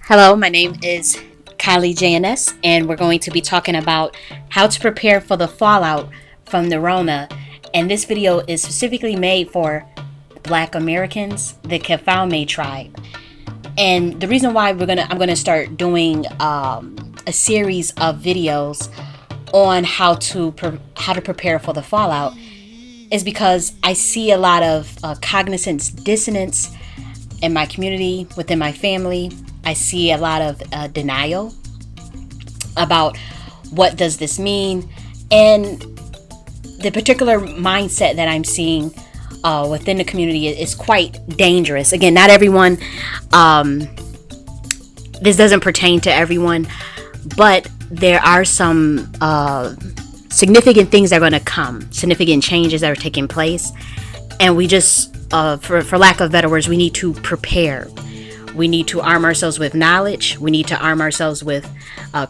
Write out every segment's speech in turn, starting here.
Hello, my name is J.N.S, and we're going to be talking about how to prepare for the fallout from the Rona. And this video is specifically made for Black Americans, the Kafaume tribe. And the reason why I'm gonna start doing a series of videos on how to prepare for the fallout is because I see a lot of cognizance dissonance in my community, within my family. I see a lot of denial about what does this mean, and the particular mindset that I'm seeing within the community is quite dangerous. Again, not everyone, this doesn't pertain to everyone, but there are some significant things that are going to come, significant changes that are taking place, and we just, for lack of better words, we need to prepare. We need to arm ourselves with knowledge. We need to arm ourselves with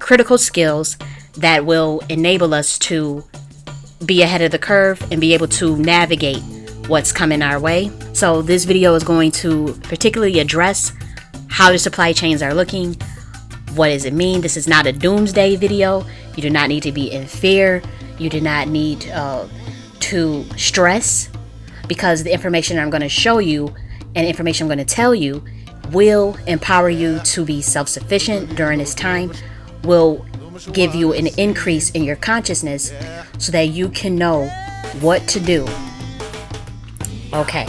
critical skills that will enable us to be ahead of the curve and be able to navigate what's coming our way. So this video is going to particularly address how the supply chains are looking. What does it mean? This is not a doomsday video. You do not need to be in fear. You do not need to stress, because the information I'm going to show you and information I'm going to tell you will empower you to be self-sufficient during this time, will give you an increase in your consciousness so that you can know what to do. Okay,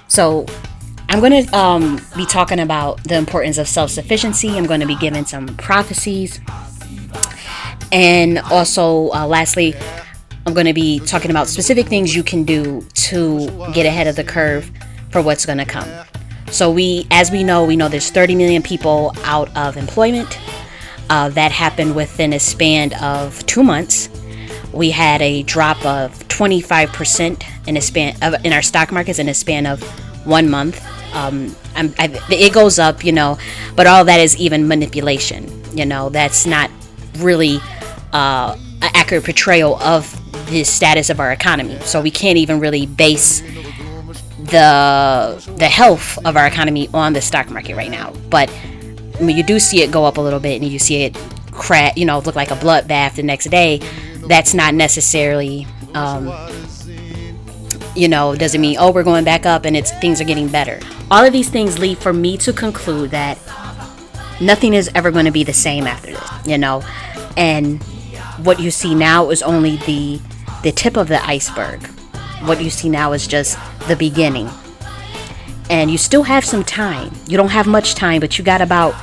so I'm going to be talking about the importance of self-sufficiency. I'm going to be giving some prophecies, and also lastly, I'm going to be talking about specific things you can do to get ahead of the curve for what's going to come. So as we know there's 30 million people out of employment. That happened within a span of 2 months. We had a drop of 25% in our stock markets in a span of 1 month. It goes up, but all that is even manipulation. That's not really an accurate portrayal of the status of our economy. So we can't even really base the health of our economy on the stock market right now. But when you do see it go up a little bit and you see it crash, look like a bloodbath the next day, that's not necessarily doesn't mean, oh, we're going back up and things are getting better. All of these things lead for me to conclude that nothing is ever going to be the same after this, and what you see now is only the tip of the iceberg. What you see now is just the beginning, and you still have some time. You don't have much time, but you got about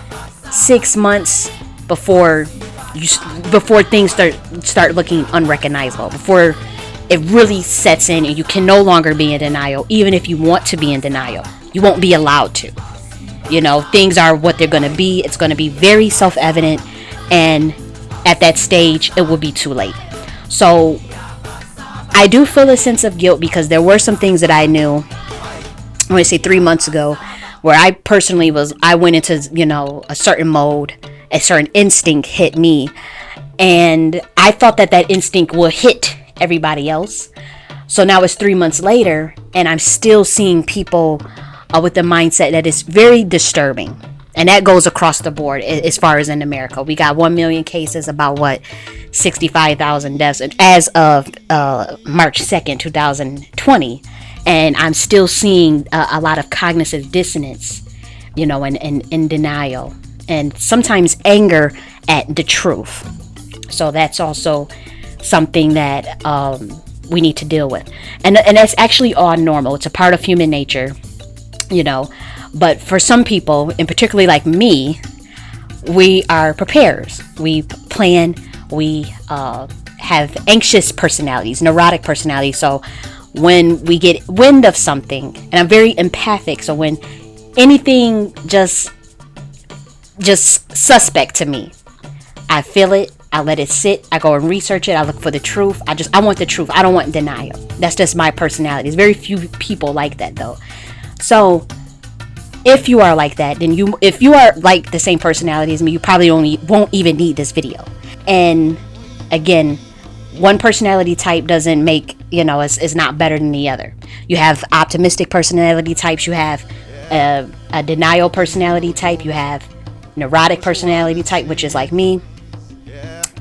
6 months before things start looking unrecognizable, before it really sets in and you can no longer be in denial. Even if you want to be in denial, you won't be allowed to. Things are what they're going to be. It's going to be very self-evident, and at that stage it will be too late. So I do feel a sense of guilt, because there were some things that I knew, I want to say 3 months ago, where I personally I went into, a certain mode, a certain instinct hit me, and I thought that instinct would hit everybody else. So now it's 3 months later, and I'm still seeing people with the mindset that is very disturbing. And that goes across the board as far as in America. We got 1 million cases, about 65,000 deaths as of March 2nd, 2020. And I'm still seeing a lot of cognitive dissonance, and denial, and sometimes anger at the truth. So that's also something that we need to deal with. And that's actually all normal. It's a part of human nature, But for some people, and particularly like me, we are preparers. We plan. We have anxious personalities, neurotic personalities. So when we get wind of something, and I'm very empathic, so when anything just suspect to me, I feel it. I let it sit. I go and research it. I look for the truth. I want the truth. I don't want denial. That's just my personality. There's very few people like that, though. So if you are like that, then if you are like the same personality as me, you probably won't even need this video. And again, one personality type doesn't make, is not better than the other. You have optimistic personality types. You have a denial personality type. You have neurotic personality type, which is like me.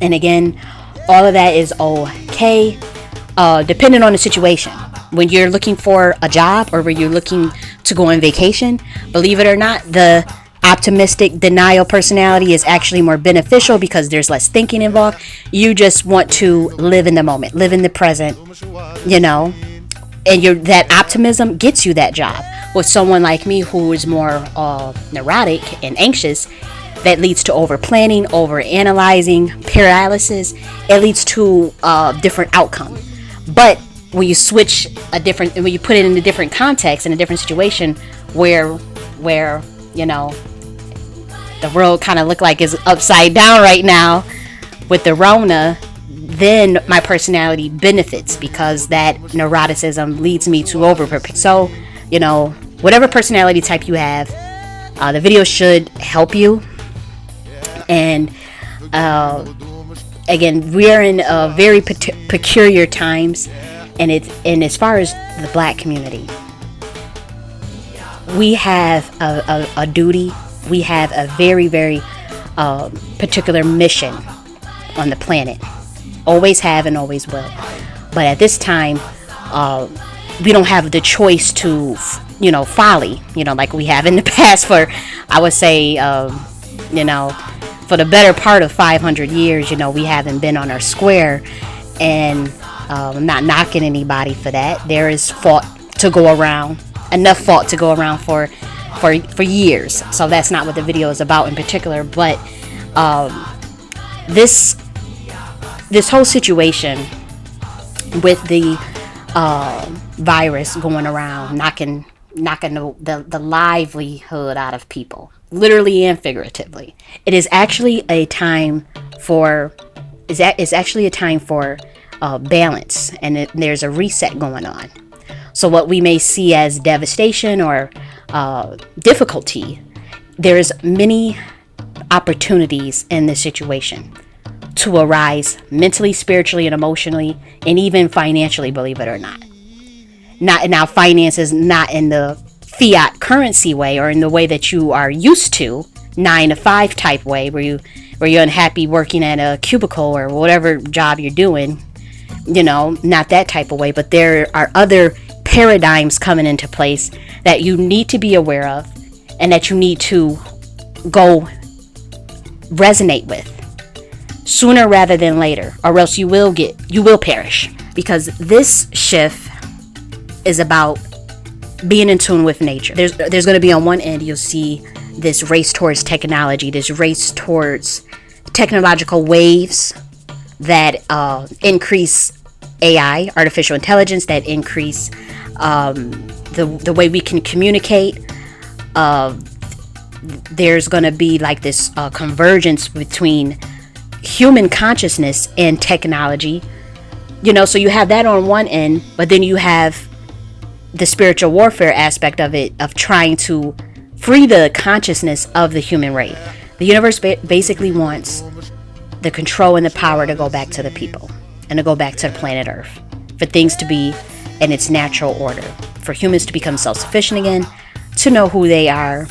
And again, all of that is okay, depending on the situation. When you're looking for a job or when you're looking to go on vacation, believe it or not, the optimistic denial personality is actually more beneficial because there's less thinking involved. You just want to live in the moment, live in the present, you know, and that optimism gets you that job. With someone like me who is more neurotic and anxious, that leads to over planning, over analyzing, paralysis. It leads to different outcome. But when you when you put it in a different context, in a different situation, where you know, the world kind of look like is upside down right now with the Rona, then my personality benefits because that neuroticism leads me to over prepare. So, you know, whatever personality type you have, the video should help you. And again, we're in very peculiar times, and as far as the Black community, we have a duty. We have a very, very particular mission on the planet. Always have and always will. But at this time, we don't have the choice to, you know, folly, you know, like we have in the past for, I would say, you know, for the better part of 500 years, you know, we haven't been on our square. And I'm not knocking anybody for that. There is fault to go around, enough fault to go around for years. So that's not what the video is about in particular. But this whole situation with the virus going around, knocking the livelihood out of people, literally and figuratively, it is actually a time for balance, and there's a reset going on. So what we may see as devastation or difficulty, there's many opportunities in this situation to arise mentally, spiritually, and emotionally, and even financially, believe it or not. Now, finance is not in the fiat currency way or in the way that you are used to, 9-to-5 type way, where you're unhappy working at a cubicle or whatever job you're doing, you know, not that type of way. But there are other paradigms coming into place that you need to be aware of and that you need to go resonate with sooner rather than later, or else you will perish. Because this shift is about being in tune with nature. There's going to be on one end, you'll see this race towards technology, this race towards technological waves that increase AI, artificial intelligence, that increase the way we can communicate. There's going to be like this convergence between human consciousness and technology, you know. So you have that on one end, but then you have the spiritual warfare aspect of it, of trying to free the consciousness of the human race. The universe basically wants the control and the power to go back to the people and to go back to the planet Earth, for things to be in its natural order, for humans to become self-sufficient again, to know who they are,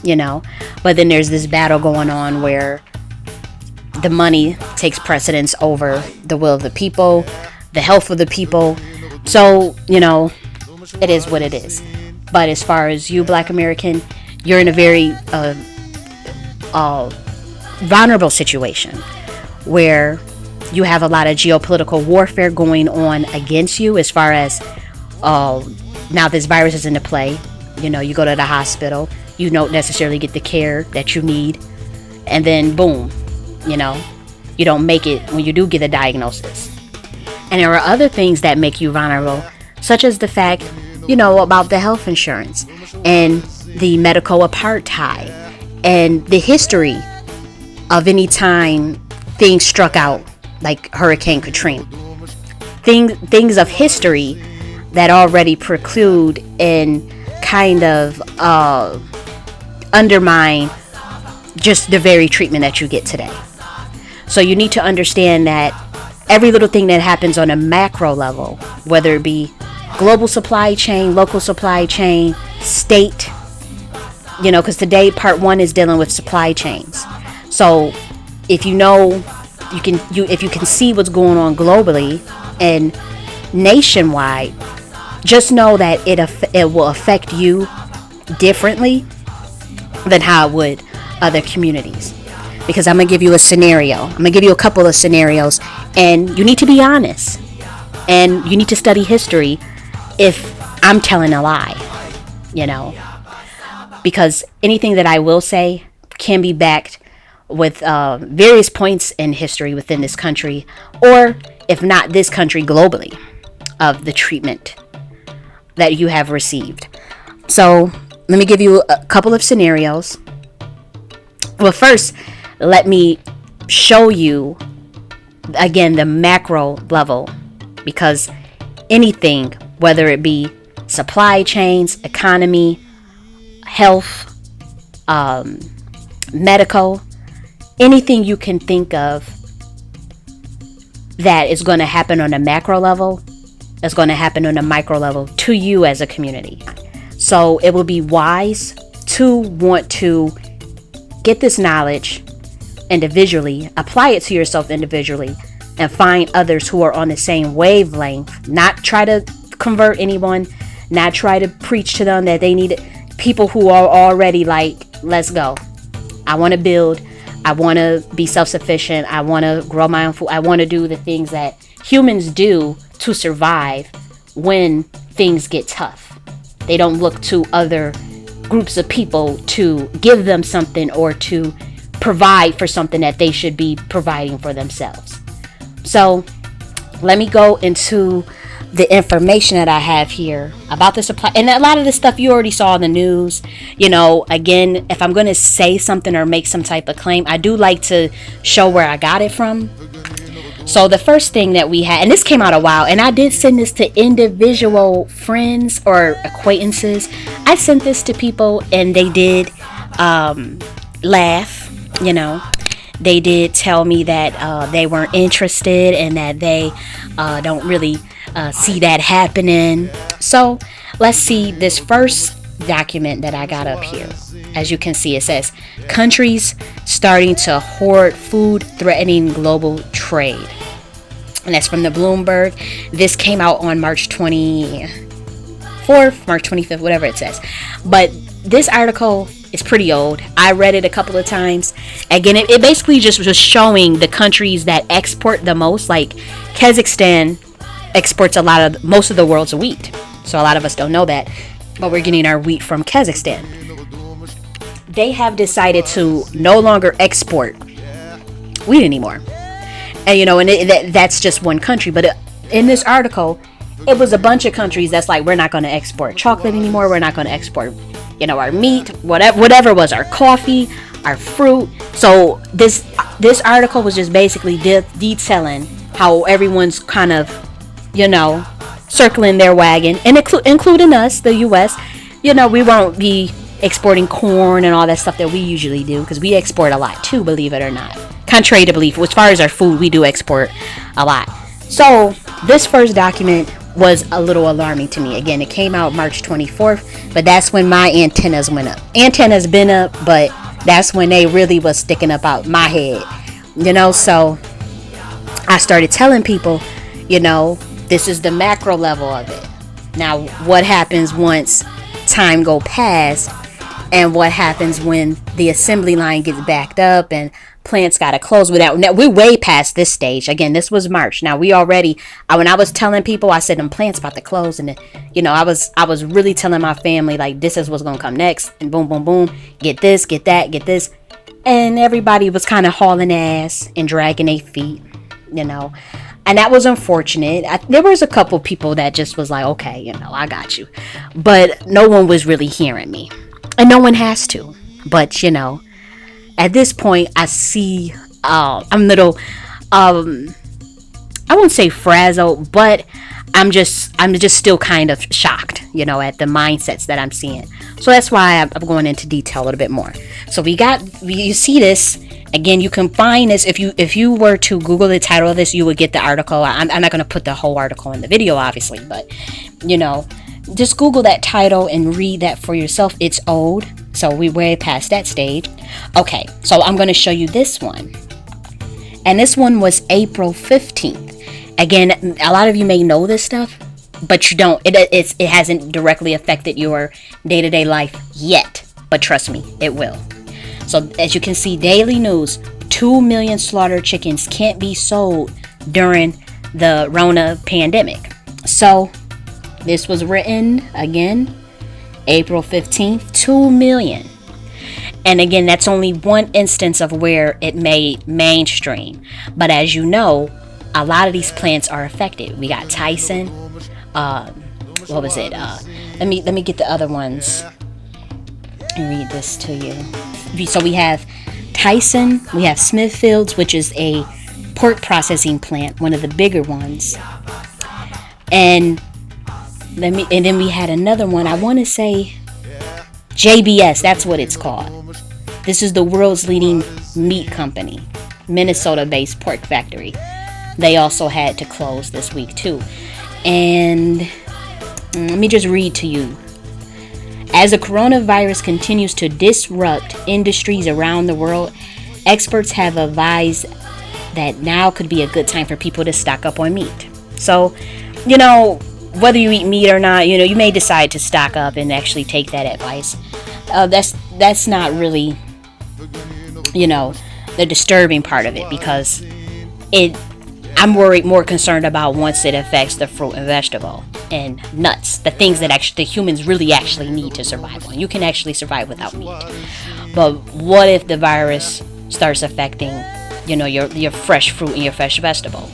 you know. But then there's this battle going on where the money takes precedence over the will of the people, the health of the people. So, you know, it is what it is. But as far as you, Black American, you're in a very vulnerable situation where you have a lot of geopolitical warfare going on against you. As far as now this virus is into play, you know, you go to the hospital, you don't necessarily get the care that you need, and then boom, you know, you don't make it when you do get a diagnosis. And there are other things that make you vulnerable, such as the fact, you know, about the health insurance and the medical apartheid and the history of any time things struck out, like Hurricane Katrina. Things of history that already preclude and kind of undermine just the very treatment that you get today. So you need to understand that every little thing that happens on a macro level, whether it be global supply chain, local supply chain, state, because today part 1 is dealing with supply chains. So if if you can see what's going on globally and nationwide, just know that it will affect you differently than how it would other communities. Because I'm gonna give you a scenario. I'm gonna give you a couple of scenarios, and you need to be honest, and you need to study history if I'm telling a lie, because anything that I will say can be backed with various points in history within this country, or if not this country, globally, of the treatment that you have received. So let me give you a couple of scenarios. Well, first, let me show you again the macro level, because anything, whether it be supply chains, economy, health, medical, anything you can think of that is going to happen on a macro level is going to happen on a micro level to you as a community. So it will be wise to want to get this knowledge individually, apply it to yourself individually, and find others who are on the same wavelength. Not try to convert anyone, not try to preach to them that they need it. People who are already like, let's go. I want to build. I want to be self-sufficient. I want to grow my own food. I want to do the things that humans do to survive when things get tough. They don't look to other groups of people to give them something or to provide for something that they should be providing for themselves. So let me go into the information that I have here about the supply. And a lot of this stuff you already saw in the news. Again, if I'm going to say something or make some type of claim, I do like to show where I got it from. So the first thing that we had, and this came out a while, and I did send this to individual friends or acquaintances. I sent this to people and they did laugh, They did tell me that they weren't interested and that they don't really see that happening. So let's see this first document that I got up here. As you can see, it says countries starting to hoard food, threatening global trade. And that's from the Bloomberg. This came out on March 24th, March 25th, whatever it says. But this article is pretty old. I read it a couple of times. Again, it basically just was showing the countries that export the most. Like Kazakhstan exports most of the world's wheat. So a lot of us don't know that, but we're getting our wheat from Kazakhstan. They have decided to no longer export wheat anymore. And that's just one country. But in this article, it was a bunch of countries that's like, we're not going to export chocolate anymore. We're not going to export, our meat, whatever was our coffee, our fruit. So this article was just basically detailing how everyone's kind of, circling their wagon, and including us, the U.S. We won't be exporting corn and all that stuff that we usually do, because we export a lot too, believe it or not. Contrary to belief, as far as our food, we do export a lot. So this first document was a little alarming to me. Again, it came out March 24th, but that's when my antennas went up. Antennas been up, but that's when they really was sticking up out my head. So I started telling people, this is the macro level of it. Now, what happens once time go past, and what happens when the assembly line gets backed up and plants got to close without. Now, we're way past this stage. Again, this was March. Now we already, when I was telling people, I said them plants about to close, and I was really telling my family, like, this is what's gonna come next, and boom, boom, boom, get this, get that, get this, and everybody was kind of hauling ass and dragging their feet, and that was unfortunate. There was a couple people that just was like, okay, I got you, but no one was really hearing me, and no one has to. But at this point, I see I'm a little I won't say frazzled, but I'm just still kind of shocked, at the mindsets that I'm seeing. So that's why I'm going into detail a little bit more. So you see this again. You can find this if you were to Google the title of this, you would get the article. I'm not going to put the whole article in the video, obviously, but just Google that title and read that for yourself. It's old. So we way past that stage. Okay, so I'm going to show you this one. And this one was April 15th. Again, a lot of you may know this stuff, but you don't. It hasn't directly affected your day-to-day life yet. But trust me, it will. So as you can see, daily news, 2 million slaughtered chickens can't be sold during the Rona pandemic. So this was written, again, April 15th, 2 million. And again, that's only one instance of where it made mainstream. But as you know, a lot of these plants are affected. We got Tyson. What was it? Let me get the other ones and read this to you. So we have Tyson. We have Smithfields, which is a pork processing plant, one of the bigger ones. And then we had another one. I want to say J.B.S. That's what it's called. This is the world's leading meat company, Minnesota-based pork factory. They also had to close this week too. And let me just read to you. As the coronavirus continues to disrupt industries around the world, experts have advised that now could be a good time for people to stock up on meat. So, whether you eat meat or not, you may decide to stock up and actually take that advice. That's not really, the disturbing part of it, because I'm more concerned about once it affects the fruit and vegetable and nuts, the things that the humans really actually need to survive on. You can actually survive without meat. But what if the virus starts affecting, your fresh fruit and your fresh vegetable,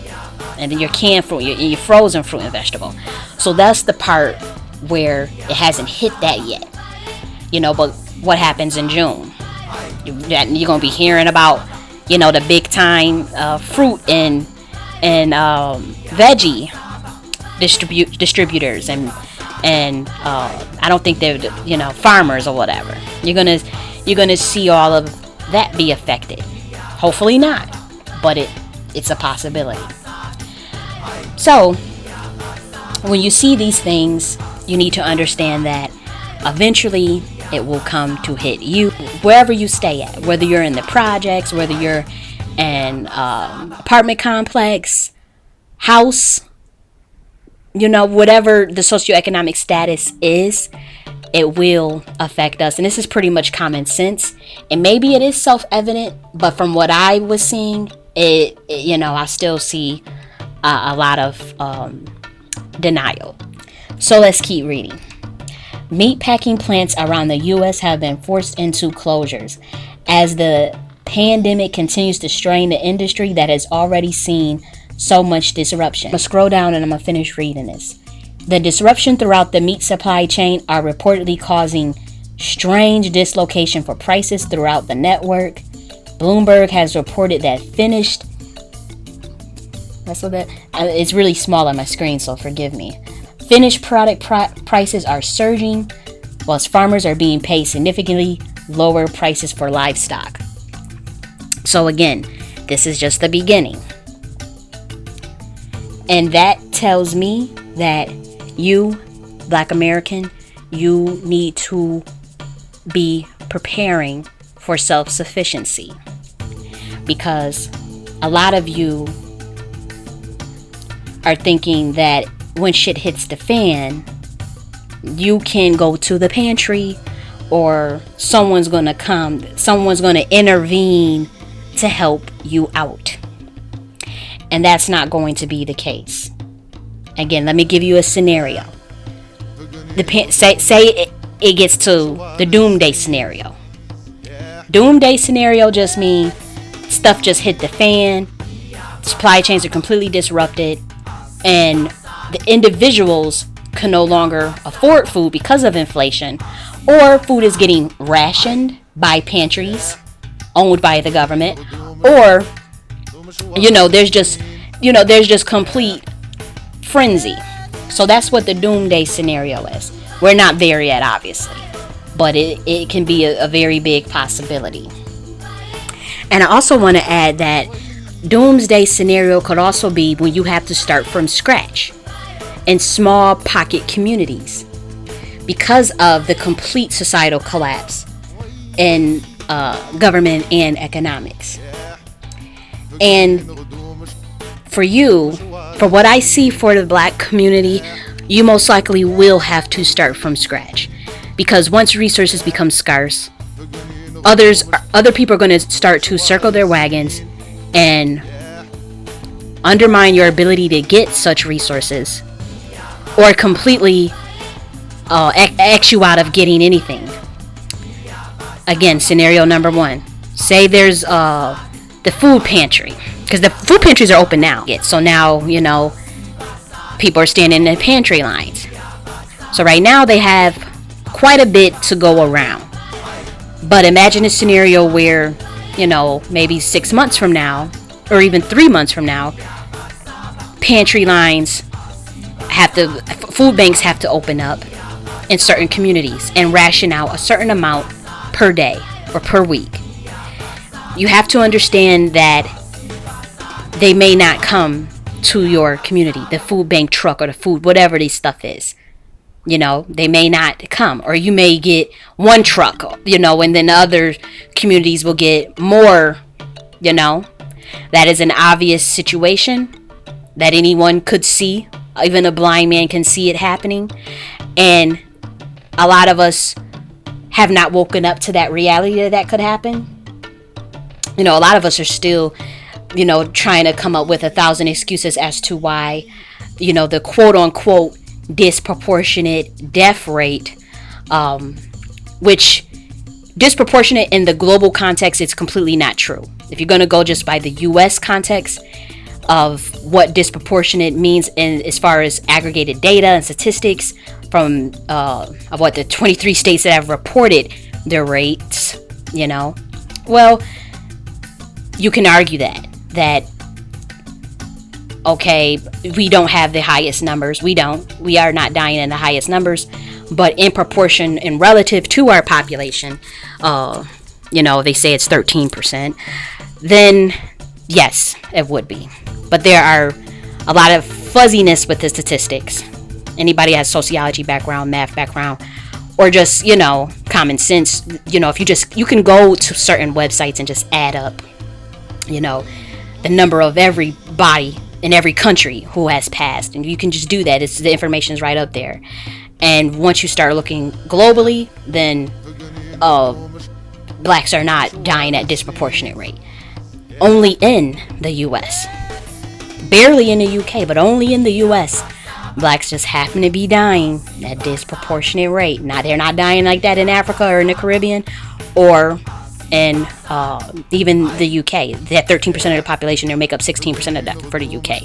and then your canned fruit, your frozen fruit and vegetable? So that's the part where it hasn't hit that yet. But what happens in June? You're gonna be hearing about, the big time fruit and veggie distributors and I don't think they're farmers or whatever. You're gonna see all of that be affected. Hopefully not, but it's a possibility. So when you see these things, you need to understand that eventually it will come to hit you wherever you stay at, whether you're in the projects, whether you're an apartment complex, house, whatever the socioeconomic status is, it will affect us. And this is pretty much common sense, and maybe it is self-evident, but from what I was seeing, I still see a lot of denial. So let's keep reading. Meatpacking plants around the U.S. have been forced into closures as the pandemic continues to strain the industry that has already seen so much disruption. I'm going to scroll down and I'm going to finish reading this. The disruption throughout the meat supply chain are reportedly causing strange dislocation for prices throughout the network. Bloomberg has reported that it's really small on my screen, so forgive me. Finished product prices are surging, whilst farmers are being paid significantly lower prices for livestock. So again, this is just the beginning. And that tells me that you, Black American, you need to be preparing for self-sufficiency. Because a lot of you are thinking that when shit hits the fan, you can go to the pantry, or someone's going to intervene to help you out. And that's not going to be the case. Again, let me give you a scenario. Say it gets to the doomsday scenario. Doomsday scenario just means stuff just hit the fan, supply chains are completely disrupted, and the individuals can no longer afford food because of inflation, or food is getting rationed by pantries owned by the government, or there's just complete frenzy. So that's what the doomsday scenario is. We're not there yet, obviously, but it can be a very big possibility. And I also want to add that doomsday scenario could also be when you have to start from scratch in small pocket communities because of the complete societal collapse. in government and economics. And for you, for what I see for the black community, you most likely will have to start from scratch, because once resources become scarce, other people are going to start to circle their wagons and undermine your ability to get such resources, or completely X you out of getting anything. Again, scenario number one, say there's the food pantry, because the food pantries are open now. So now, you know, people are standing in pantry lines. So right now they have quite a bit to go around. But imagine a scenario where, you know, maybe 6 months from now, or even 3 months from now, pantry lines food banks have to open up in certain communities and ration out a certain amount per day or per week. You have to understand that they may not come to your community, the food bank truck or the food, whatever this stuff is. You know, they may not come, or you may get one truck, you know, and then the other communities will get more, you know. That is an obvious situation that anyone could see. Even a blind man can see it happening. And a lot of us have not woken up to that reality that could happen. You know, a lot of us are still, you know, trying to come up with 1,000 excuses as to why, you know, the quote unquote disproportionate death rate, which disproportionate in the global context, it's completely not true. If you're going to go just by the US context of what disproportionate means in as far as aggregated data and statistics from of what the 23 states that have reported their rates, you know, well, you can argue that okay, we don't have the highest numbers. We are not dying in the highest numbers, but in proportion and relative to our population, you know, they say it's 13%, then yes, it would be. But there are a lot of fuzziness with the statistics. Anybody has sociology background, math background, or just, you know, common sense, you know, if you can go to certain websites and just add up, you know, the number of everybody in every country who has passed, and you can just do that. The information is right up there. And once you start looking globally, then blacks are not dying at disproportionate rate. Only in the US, barely in the UK, but only in the US, blacks just happen to be dying at disproportionate rate. Now, they're not dying like that in Africa or in the Caribbean or in even the UK. That 13% of the population, they make up 16% of death for the UK.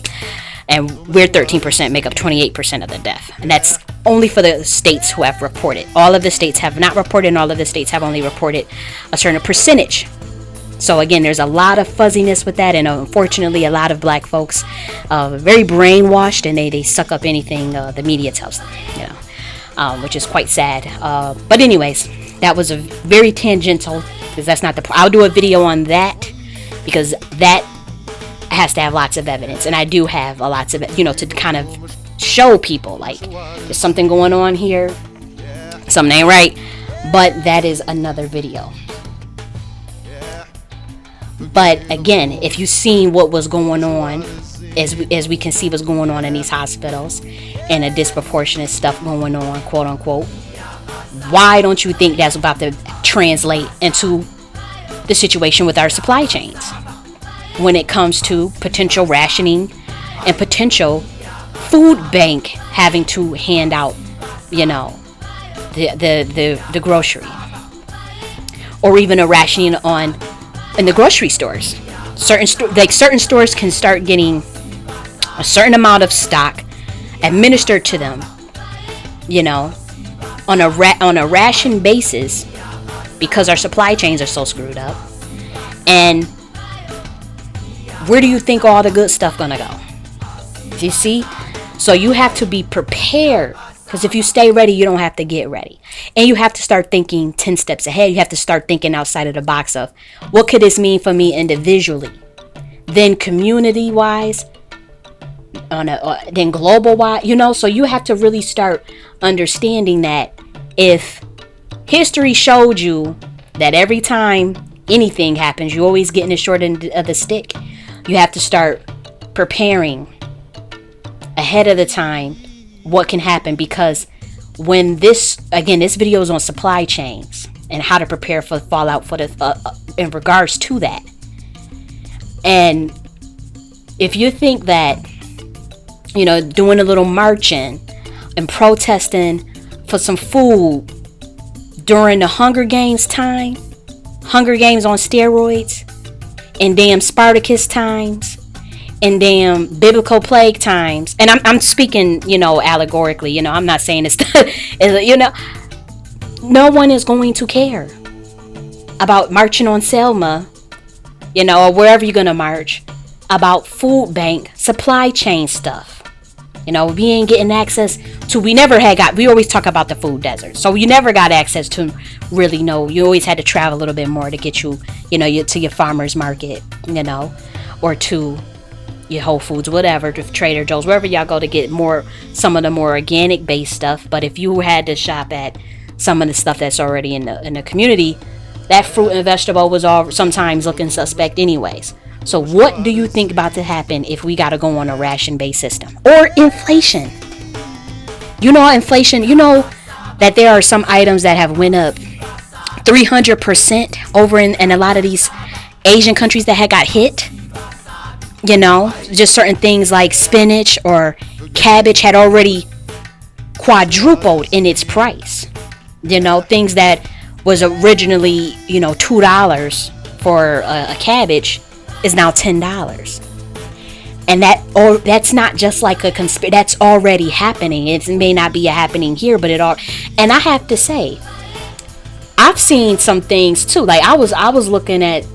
And we're 13%, make up 28% of the death. And that's only for the states who have reported. All of the states have not reported, and all of the states have only reported a certain percentage. So again, there's a lot of fuzziness with that, and unfortunately a lot of black folks very brainwashed, and they suck up anything the media tells them, you know, which is quite sad. But anyways, that was a very tangential, because that's not I'll do a video on that, because that has to have lots of evidence, and I do have lots of, you know, to kind of show people like there's something going on here, something ain't right. But that is another video. But again, if you've seen what was going on, as we can see what's going on in these hospitals, and a disproportionate stuff going on, quote unquote, why don't you think that's about to translate into the situation with our supply chains when it comes to potential rationing and potential food bank having to hand out, you know, the grocery, or even a rationing on in the grocery stores. Certain stores can start getting a certain amount of stock administered to them, you know, on a ration basis, because our supply chains are so screwed up. And where do you think all the good stuff gonna go? You see? So you have to be prepared, because if you stay ready, you don't have to get ready. And you have to start thinking 10 steps ahead. You have to start thinking outside of the box of what could this mean for me individually, then community wise, then global wise, you know. So you have to really start understanding that if history showed you that every time anything happens, you always getting the short end of the stick. You have to start preparing ahead of the time what can happen, because when this video is on supply chains and how to prepare for fallout for the in regards to that. And if you think that, doing a little marching and protesting for some food during the Hunger Games time, Hunger Games on steroids, and damn Spartacus times, and damn biblical plague times, and I'm speaking, allegorically, I'm not saying it's, no one is going to care about marching on Selma, or wherever you're going to march, about food bank supply chain stuff. We ain't getting access to, we always talk about the food desert. So you never got access to really know. You always had to travel a little bit more to get to your farmer's market, or to your Whole Foods, whatever, to Trader Joe's, wherever y'all go to get some of the more organic based stuff. But if you had to shop at some of the stuff that's already in the community, that fruit and vegetable was all sometimes looking suspect anyways. So what do you think about to happen if we got to go on a ration-based system? Or inflation. Inflation, that there are some items that have went up 300% over in a lot of these Asian countries that had got hit. Just certain things like spinach or cabbage had already quadrupled in its price. Things that was originally, $2 for a cabbage is now $10. And that's not just like a conspiracy. That's already happening. It may not be happening here, but and I have to say, I've seen some things too. Like I was looking at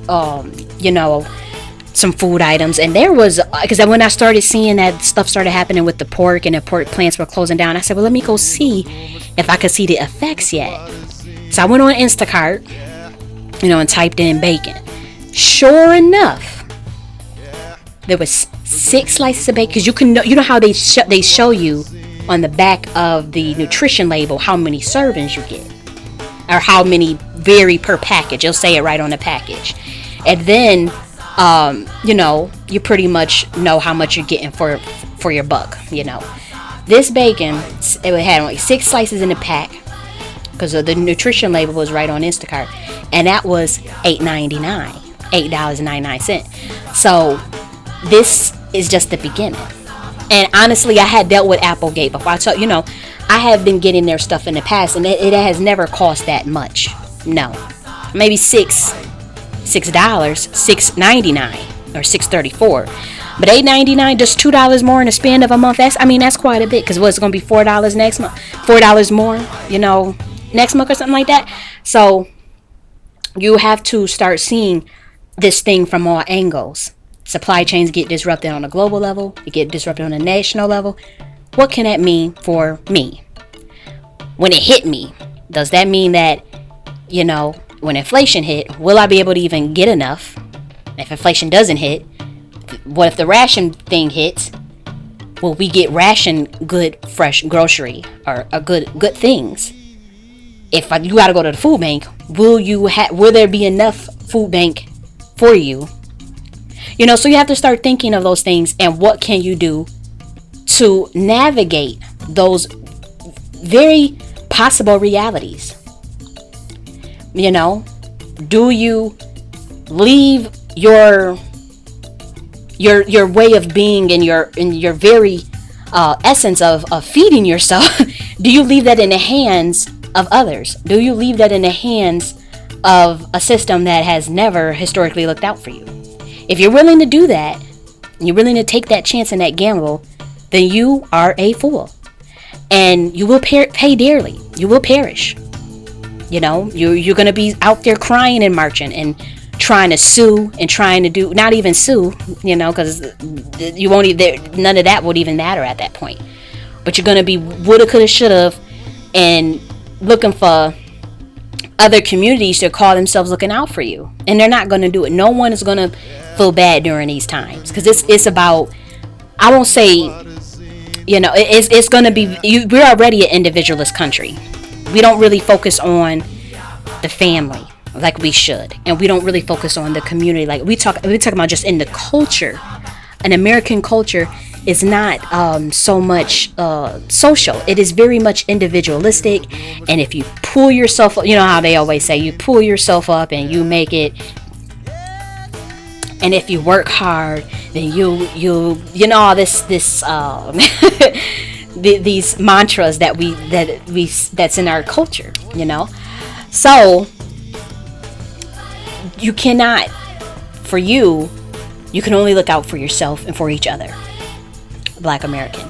some food items, and there was, because when I started seeing that stuff started happening with the pork and the pork plants were closing down, I said, well, let me go see if I could see the effects yet. So I went on Instacart, and typed in bacon. Sure enough, there was 6 slices of bacon, because you know how they show you on the back of the nutrition label how many servings you get, or how many vary per package. You'll say it right on the package, and then you pretty much know how much you're getting for your buck. This bacon, it had only 6 slices in the pack, because the nutrition label was right on Instacart, and that was $8.99. So this is just the beginning. And honestly, I had dealt with Applegate before. I have been getting their stuff in the past, and it has never cost that much. No, maybe $6, $6.99 or $6.34, but $8.99, just $2 more in the span of a month. That's quite a bit, because what's going to be $4 next month, $4 more, next month or something like that. So you have to start seeing this thing from all angles. Supply chains get disrupted on a global level. It get disrupted on a national level. What can that mean for me? When it hit me, does that mean that, when inflation hit, will I be able to even get enough? If inflation doesn't hit, what if the ration thing hits? Will we get ration good, fresh grocery or good things? If you got to go to the food bank, will there be enough food bank for you? So you have to start thinking of those things, and what can you do to navigate those very possible realities? Do you leave your way of being and your very essence of feeding yourself? Do you leave that in the hands of others? Do you leave that in the hands of a system that has never historically looked out for you? If you're willing to do that, and you're willing to take that chance and that gamble, then you are a fool, and you will pay dearly. You will perish. You're going to be out there crying and marching and trying to sue and trying to do, not even sue, because you won't even, none of that would even matter at that point. But you're going to be woulda, coulda, shoulda, and looking for other communities to call themselves looking out for you, and they're not going to do it. No one is going to feel bad during these times, because it's about, I won't say, it's going to be, we're already an individualist country. We don't really focus on the family. like we should, and we don't really focus on the community. Like we talk about just in the culture. An American culture is not so much social. It is very much individualistic. And if you pull yourself up, you know how they always say, you pull yourself up and you make it. And if you work hard, then you know all this these mantras that's in our culture, you know. So you cannot, for you can only look out for yourself and for each other, Black American.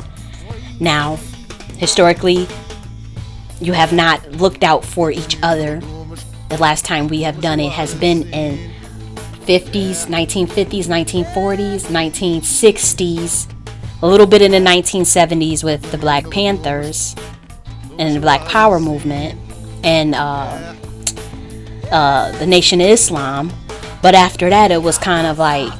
Now, historically, you have not looked out for each other. The last time we have done it has been in 1950s, 1940s, 1960s, a little bit in the 1970s with the Black Panthers and the Black Power movement and the Nation of Islam. But after that, it was kind of like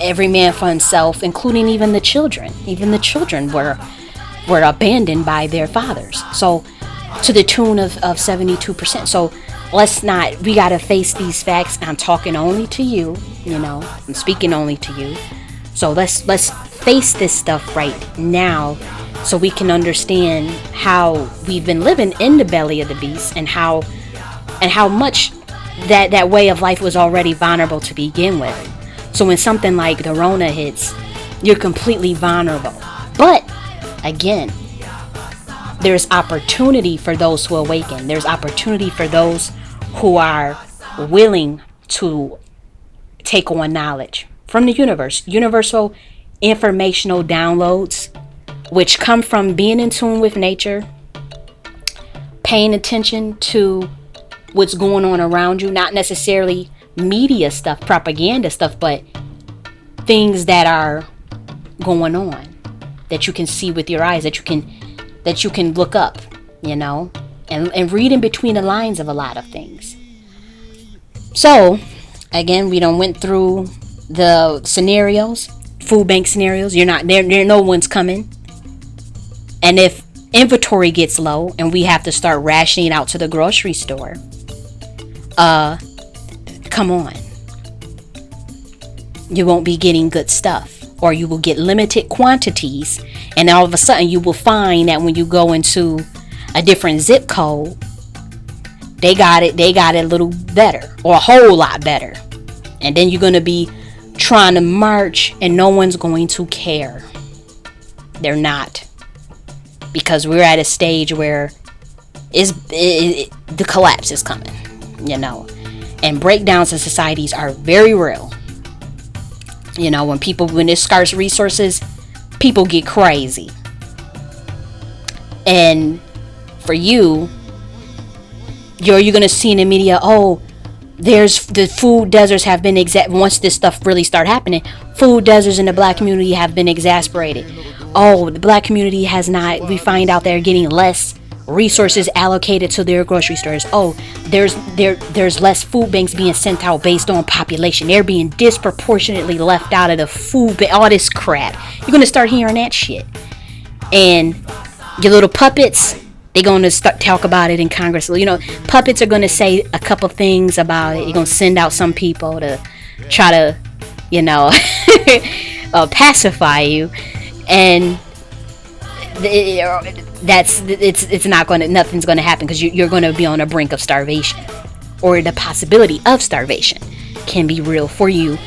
every man for himself, including even the children. Even the children were abandoned by their fathers. So to the tune of 72%. So we gotta face these facts. I'm talking only to you, you know, I'm speaking only to you. So let's face this stuff right now, so we can understand how we've been living in the belly of the beast, and how much that way of life was already vulnerable to begin with. So when something like the Rona hits, you're completely vulnerable. But again, there's opportunity for those who awaken. There's opportunity for those who are willing to take on knowledge from the universe. Universal informational downloads, which come from being in tune with nature, paying attention to what's going on around you, not necessarily media stuff, propaganda stuff, but things that are going on that you can see with your eyes, that you can look up, you know, and read in between the lines of a lot of things. So again, we done went through the scenarios, food bank scenarios. You're not there, no one's coming. And if inventory gets low and we have to start rationing out to the grocery store, come on, you won't be getting good stuff, or you will get limited quantities, and all of a sudden you will find that when you go into a different zip code, they got it a little better, or a whole lot better, and then you're going to be trying to march and no one's going to care. They're not, because we're at a stage where the collapse is coming, you know, and breakdowns in societies are very real. You know, when there's scarce resources, people get crazy. And for you're going to see in the media, oh, there's the food deserts have been once this stuff really start happening, food deserts in the Black community have been exasperated. Oh, the Black community has not, we find out they're getting less resources allocated to their grocery stores. Oh, there's less food banks being sent out based on population. They're being disproportionately left out of the food bank. All this crap. You're going to start hearing that shit. And your little puppets, they're going to start talk about it in Congress. You know, puppets are going to say a couple things about it. You're going to send out some people to try to, you know, pacify you. And nothing's going to happen, because you're going to be on the brink of starvation, or the possibility of starvation can be real for you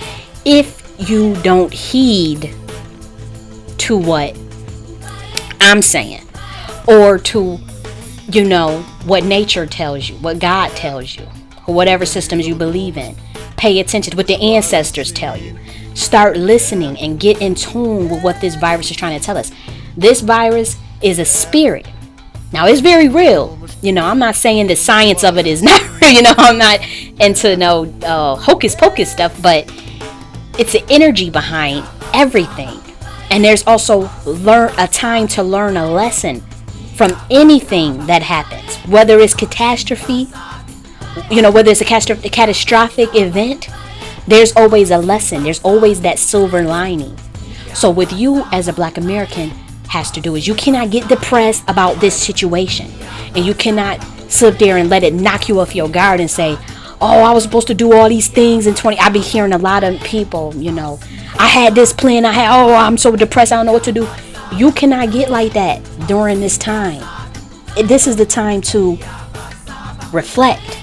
if you don't heed to what I'm saying, or to, you know, what nature tells you, what God tells you, or whatever systems you believe in. Pay attention to what the ancestors tell you. Start listening and get in tune with what this virus is trying to tell us. This virus is a spirit. Now, it's very real. You know, I'm not saying the science of it is not real. You know, I'm not into no hocus pocus stuff, but it's the energy behind everything. And there's also a time to learn a lesson from anything that happens, whether it's catastrophe, you know, whether it's a catastrophic event. There's always a lesson. There's always that silver lining. So with you as a Black American, has to do is you cannot get depressed about this situation, and you cannot sit there and let it knock you off your guard and say, oh, I was supposed to do all these things in 20. I be hearing a lot of people, I had this plan. I'm so depressed. I don't know what to do. You cannot get like that during this time. This is the time to reflect,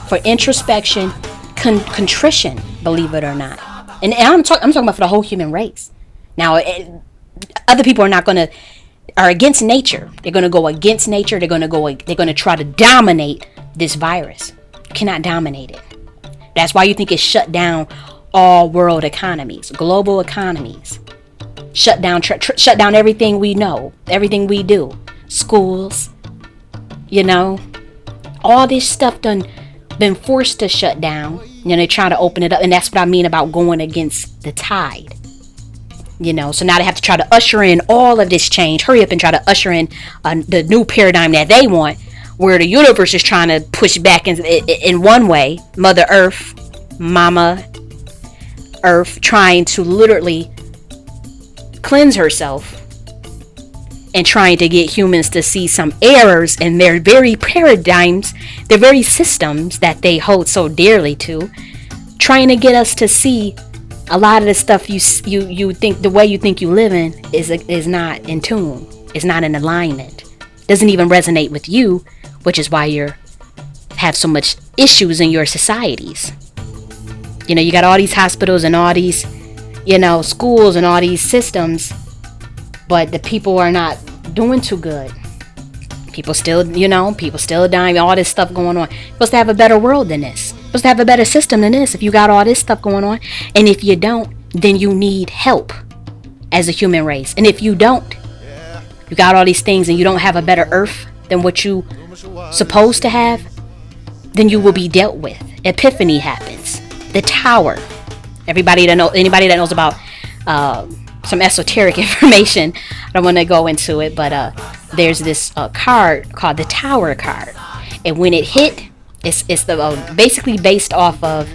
for introspection, contrition, believe it or not. And I'm talking about for the whole human race. Now, other people are against nature. They're going to go against nature. They're going to try to dominate this virus. You cannot dominate it. That's why you think it shut down all world economies, global economies. Shut down everything we know, everything we do, schools. All this stuff been forced to shut down. They try to open it up, and that's what I mean about going against the tide. So now they have to try to usher in all of this change. Hurry up and try to usher in the new paradigm that they want, where the universe is trying to push back in one way. Mother Earth, Mama Earth, trying to literally cleanse herself and trying to get humans to see some errors in their very paradigms, their very systems that they hold so dearly to, trying to get us to see a lot of the stuff you think, the way you think you live in is not in tune, is not in alignment, doesn't even resonate with you, which is why you have so much issues in your societies. You got all these hospitals and all these schools and all these systems, but the people are not doing too good. People still dying, all this stuff going on. You're supposed to have a better world than this. You're supposed to have a better system than this if you got all this stuff going on. And if you don't, then you need help as a human race. And if you don't, you got all these things and you don't have a better earth than what you supposed to have, then you will be dealt with. Epiphany happens. The tower. Anybody that knows about some esoteric information, I don't want to go into it, but there's this card called the Tower card, and when it hit, it's the basically based off of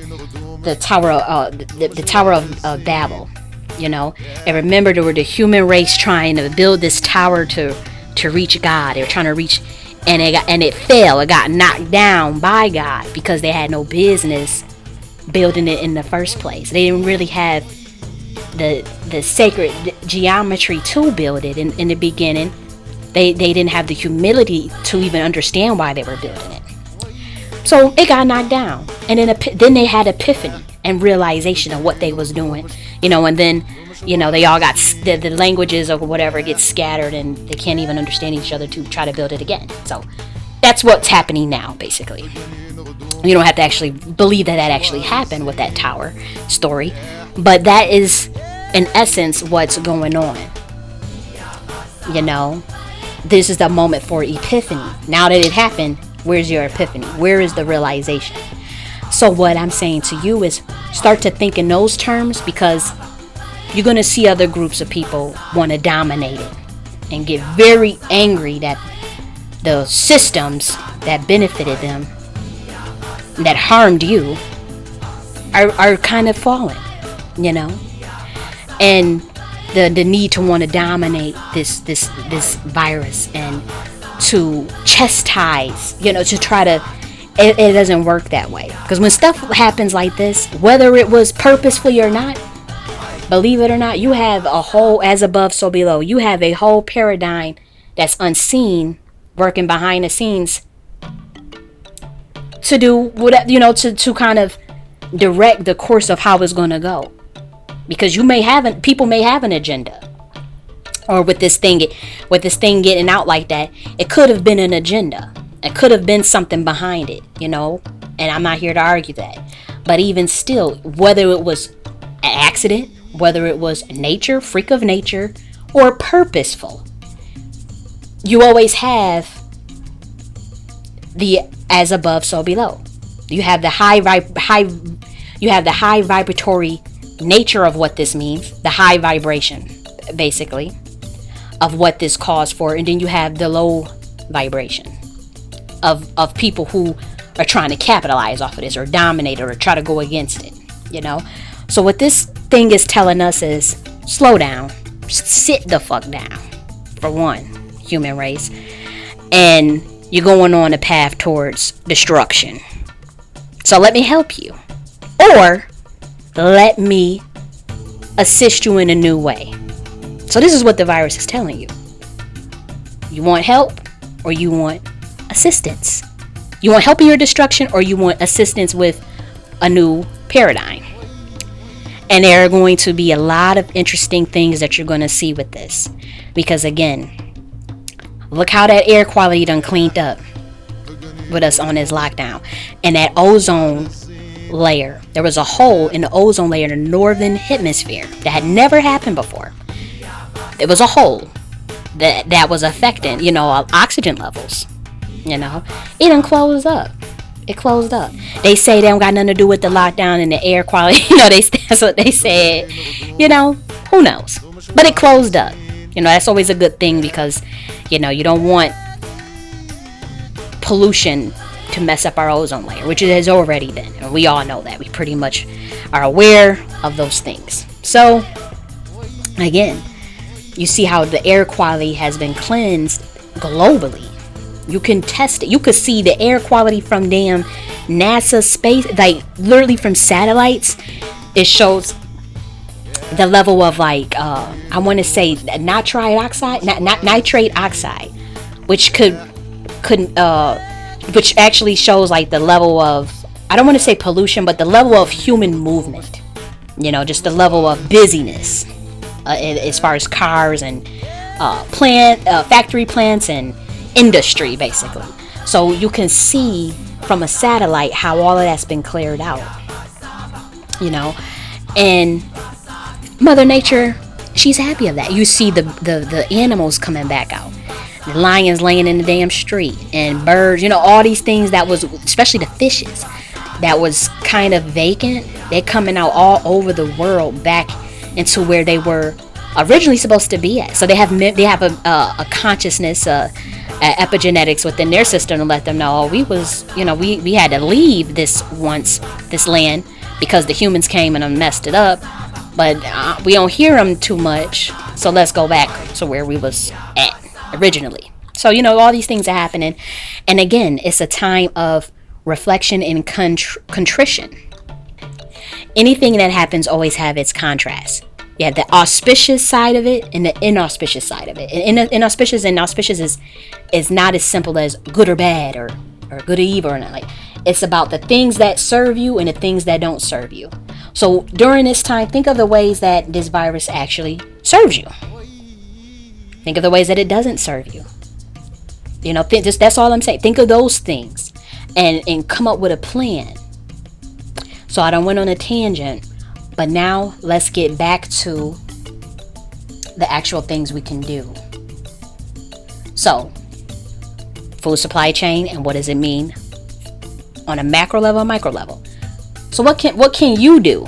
the Tower the Tower of Babel, And remember, there were the human race trying to build this tower to reach God. They were trying to reach, and it fell. It got knocked down by God because they had no business building it in the first place. They didn't really have the sacred geometry to build it in the beginning. They didn't have the humility to even understand why they were building it. So it got knocked down, and then they had epiphany and realization of what they was doing, and then they all got the languages or whatever gets scattered, and they can't even understand each other to try to build it again. So that's what's happening now, basically. You don't have to actually believe that actually happened with that tower story, but that is in essence what's going on. This is the moment for epiphany. Now that it happened, where's your epiphany? Where is the realization? So what I'm saying to you is start to think in those terms, because you're going to see other groups of people want to dominate it and get very angry that the systems that benefited them, that harmed you, are kind of falling, and the need to want to dominate this virus and to chastise, to try to, it doesn't work that way. Because when stuff happens like this, whether it was purposefully or not, believe it or not, you have a whole, as above so below, you have a whole paradigm that's unseen, working behind the scenes to do what, to kind of direct the course of how it's going to go. Because people may have an agenda, or with this thing getting out like that, it could have been an agenda. It could have been something behind it, and I'm not here to argue that. But even still, whether it was an accident, whether it was nature, freak of nature, or purposeful, you always have the as above, so below. You have the high vibratory nature of what this means, the high vibration, basically, of what this calls for, and then you have the low vibration of people who are trying to capitalize off of this, or dominate, or try to go against it. So what this thing is telling us is slow down, sit the fuck down, for one, human race, and you're going on a path towards destruction. So let me help you. Or let me assist you in a new way. So this is what the virus is telling you. You want help or you want assistance? You want help in your destruction or you want assistance with a new paradigm? And there are going to be a lot of interesting things that you're going to see with this. Because again, look how that air quality done cleaned up with us on this lockdown. And that ozone layer. There was a hole in the ozone layer in the northern hemisphere that had never happened before. It was a hole that was affecting, oxygen levels. It done closed up. It closed up. They say they don't got nothing to do with the lockdown and the air quality. That's what they said. Who knows? But it closed up. That's always a good thing because, you don't want pollution to mess up our ozone layer, which it has already been. And we all know that. We pretty much are aware of those things. So, again, you see how the air quality has been cleansed globally. You can test it. You could see the air quality from damn NASA space, like literally from satellites. It shows the level of I want to say nitrate oxide, nitrate oxide, which which actually shows like the level of, I don't want to say pollution, but the level of human movement. Just the level of busyness as far as cars and factory plants and industry, basically. So you can see from a satellite how all of that's been cleared out. And Mother Nature, she's happy of that. You see the animals coming back out. The lions laying in the damn street, and birds, all these things that was, especially the fishes, that was kind of vacant. They're coming out all over the world back into where they were originally supposed to be at. So they have a consciousness, epigenetics within their system to let them know, we had to leave this land because the humans came and messed it up, but we don't hear them too much, so let's go back to where we was at originally. So all these things are happening, and again, it's a time of reflection and contrition. Anything that happens always have its contrast. You have the auspicious side of it and the inauspicious side of it. And inauspicious and auspicious is not as simple as good or bad or good or evil or not. Like, it's about the things that serve you and the things that don't serve you. So during this time, think of the ways that this virus actually serves you. Think of the ways that it doesn't serve you. That's all I'm saying. Think of those things and come up with a plan. So I don't went on a tangent. But now let's get back to the actual things we can do. So, food supply chain, and what does it mean on a macro level, micro level? So what can you do?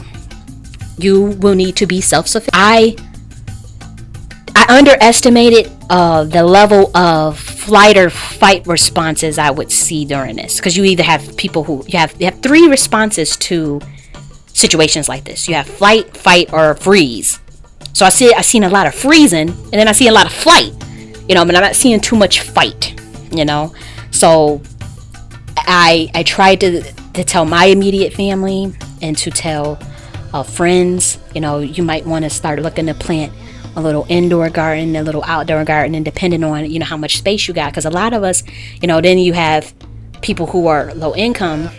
You will need to be self-sufficient. I underestimated the level of flight or fight responses I would see during this, because you either have people who you have three responses to situations like this. You have flight, fight, or freeze. So I've seen a lot of freezing, and then I see a lot of flight. But I'm not seeing too much fight. So I tried to tell my immediate family and to tell friends. You might want to start looking to plant a little indoor garden, a little outdoor garden, and depending on how much space you got, because a lot of us, then you have people who are low income,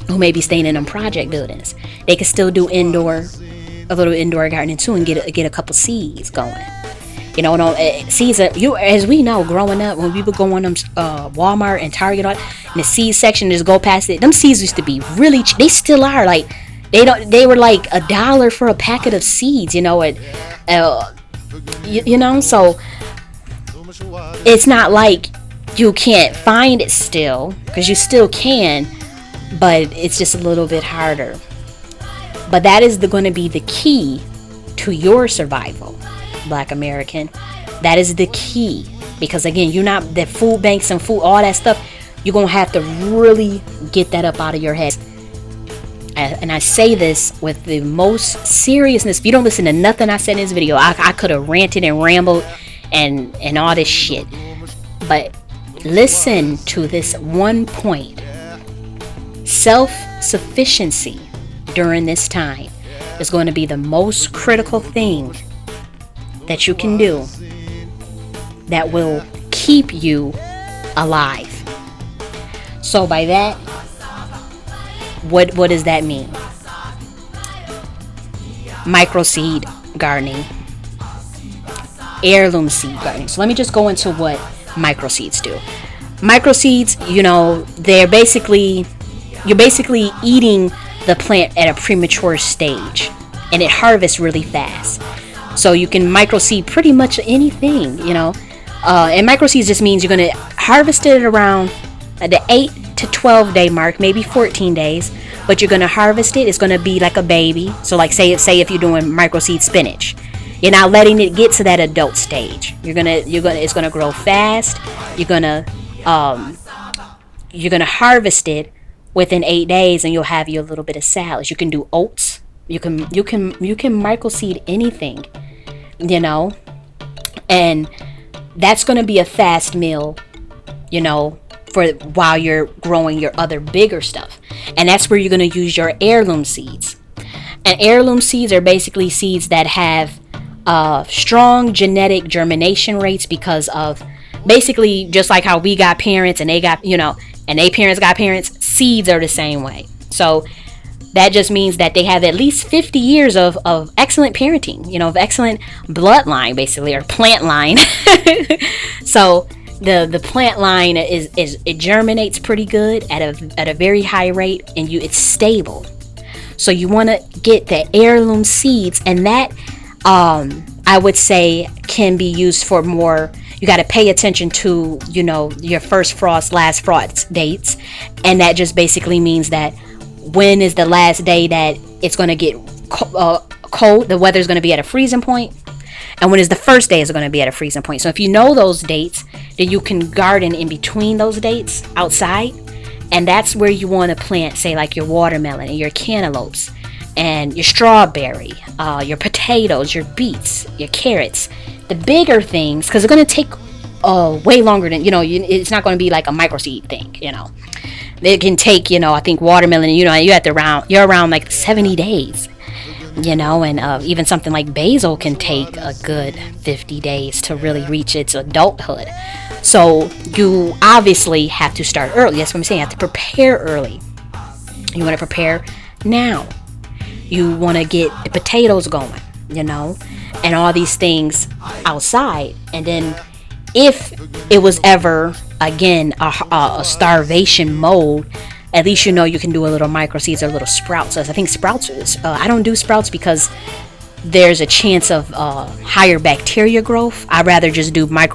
who may be staying in them project buildings. They can still do a little indoor gardening too, and get a couple seeds going. Seeds are, as we know, growing up, when we would go on them Walmart and Target, and the seed section, just go past it. Them seeds used to be really cheap. They still are. Like they were like $1 for a packet of seeds. So it's not like you can't find it still, because you still can. But it's just a little bit harder. But that is going to be the key to your survival, Black American. That is the key. Because again, you're not, the food banks and food, all that stuff, you're going to have to really get that up out of your head. And I say this with the most seriousness. If you don't listen to nothing I said in this video, I could have ranted and rambled and all this shit. But Listen to this one point. Self-sufficiency during this time is going to be the most critical thing that you can do that will keep you alive. So by that, what does that mean? Microseed gardening, heirloom seed gardening. So let me just go into what microseeds do. Microseeds, you're basically eating the plant at a premature stage, and it harvests really fast. So you can microseed pretty much anything, and microseeds just means you're going to harvest it around the 8 to 12 day mark, maybe 14 days, but you're going to harvest it. It's going to be like a baby. So like say if you're doing microseed spinach, you're not letting it get to that adult stage. It's going to grow fast. You're going to harvest it within 8 days, and you'll have your little bit of salads. You can do oats. You can microseed anything, and that's going to be a fast meal, for while you're growing your other bigger stuff. And that's where you're going to use your heirloom seeds. And heirloom seeds are basically seeds that have strong genetic germination rates, because of basically just like how we got parents and they got, and they parents got parents, seeds are the same way. So that just means that they have at least 50 years of excellent parenting, of excellent bloodline, basically, or plant line. So the plant line it germinates pretty good at a very high rate, and it's stable. So you want to get the heirloom seeds, and that I would say can be used for more. You got to pay attention to your first frost, last frost dates, and that just basically means that when is the last day that it's going to get cold, the weather's going to be at a freezing point, and when is the first day is going to be at a freezing point. So if you know those dates, then you can garden in between those dates outside, and that's where you want to plant, say, like your watermelon and your cantaloupes and your strawberry, your potatoes, your beets, your carrots, the bigger things, because they're going to take way longer than, it's not going to be like a microseed thing, It can take, I think watermelon, you're around like 70 days, and even something like basil can take a good 50 days to really reach its adulthood. So you obviously have to start early. That's what I'm saying. You have to prepare early. You want to prepare now. You want to get the potatoes going, and all these things outside. And then if it was ever, again, a starvation mode, at least you can do a little microseeds or little sprouts. I think sprouts is, I don't do sprouts because there's a chance of higher bacteria growth. I'd rather just do I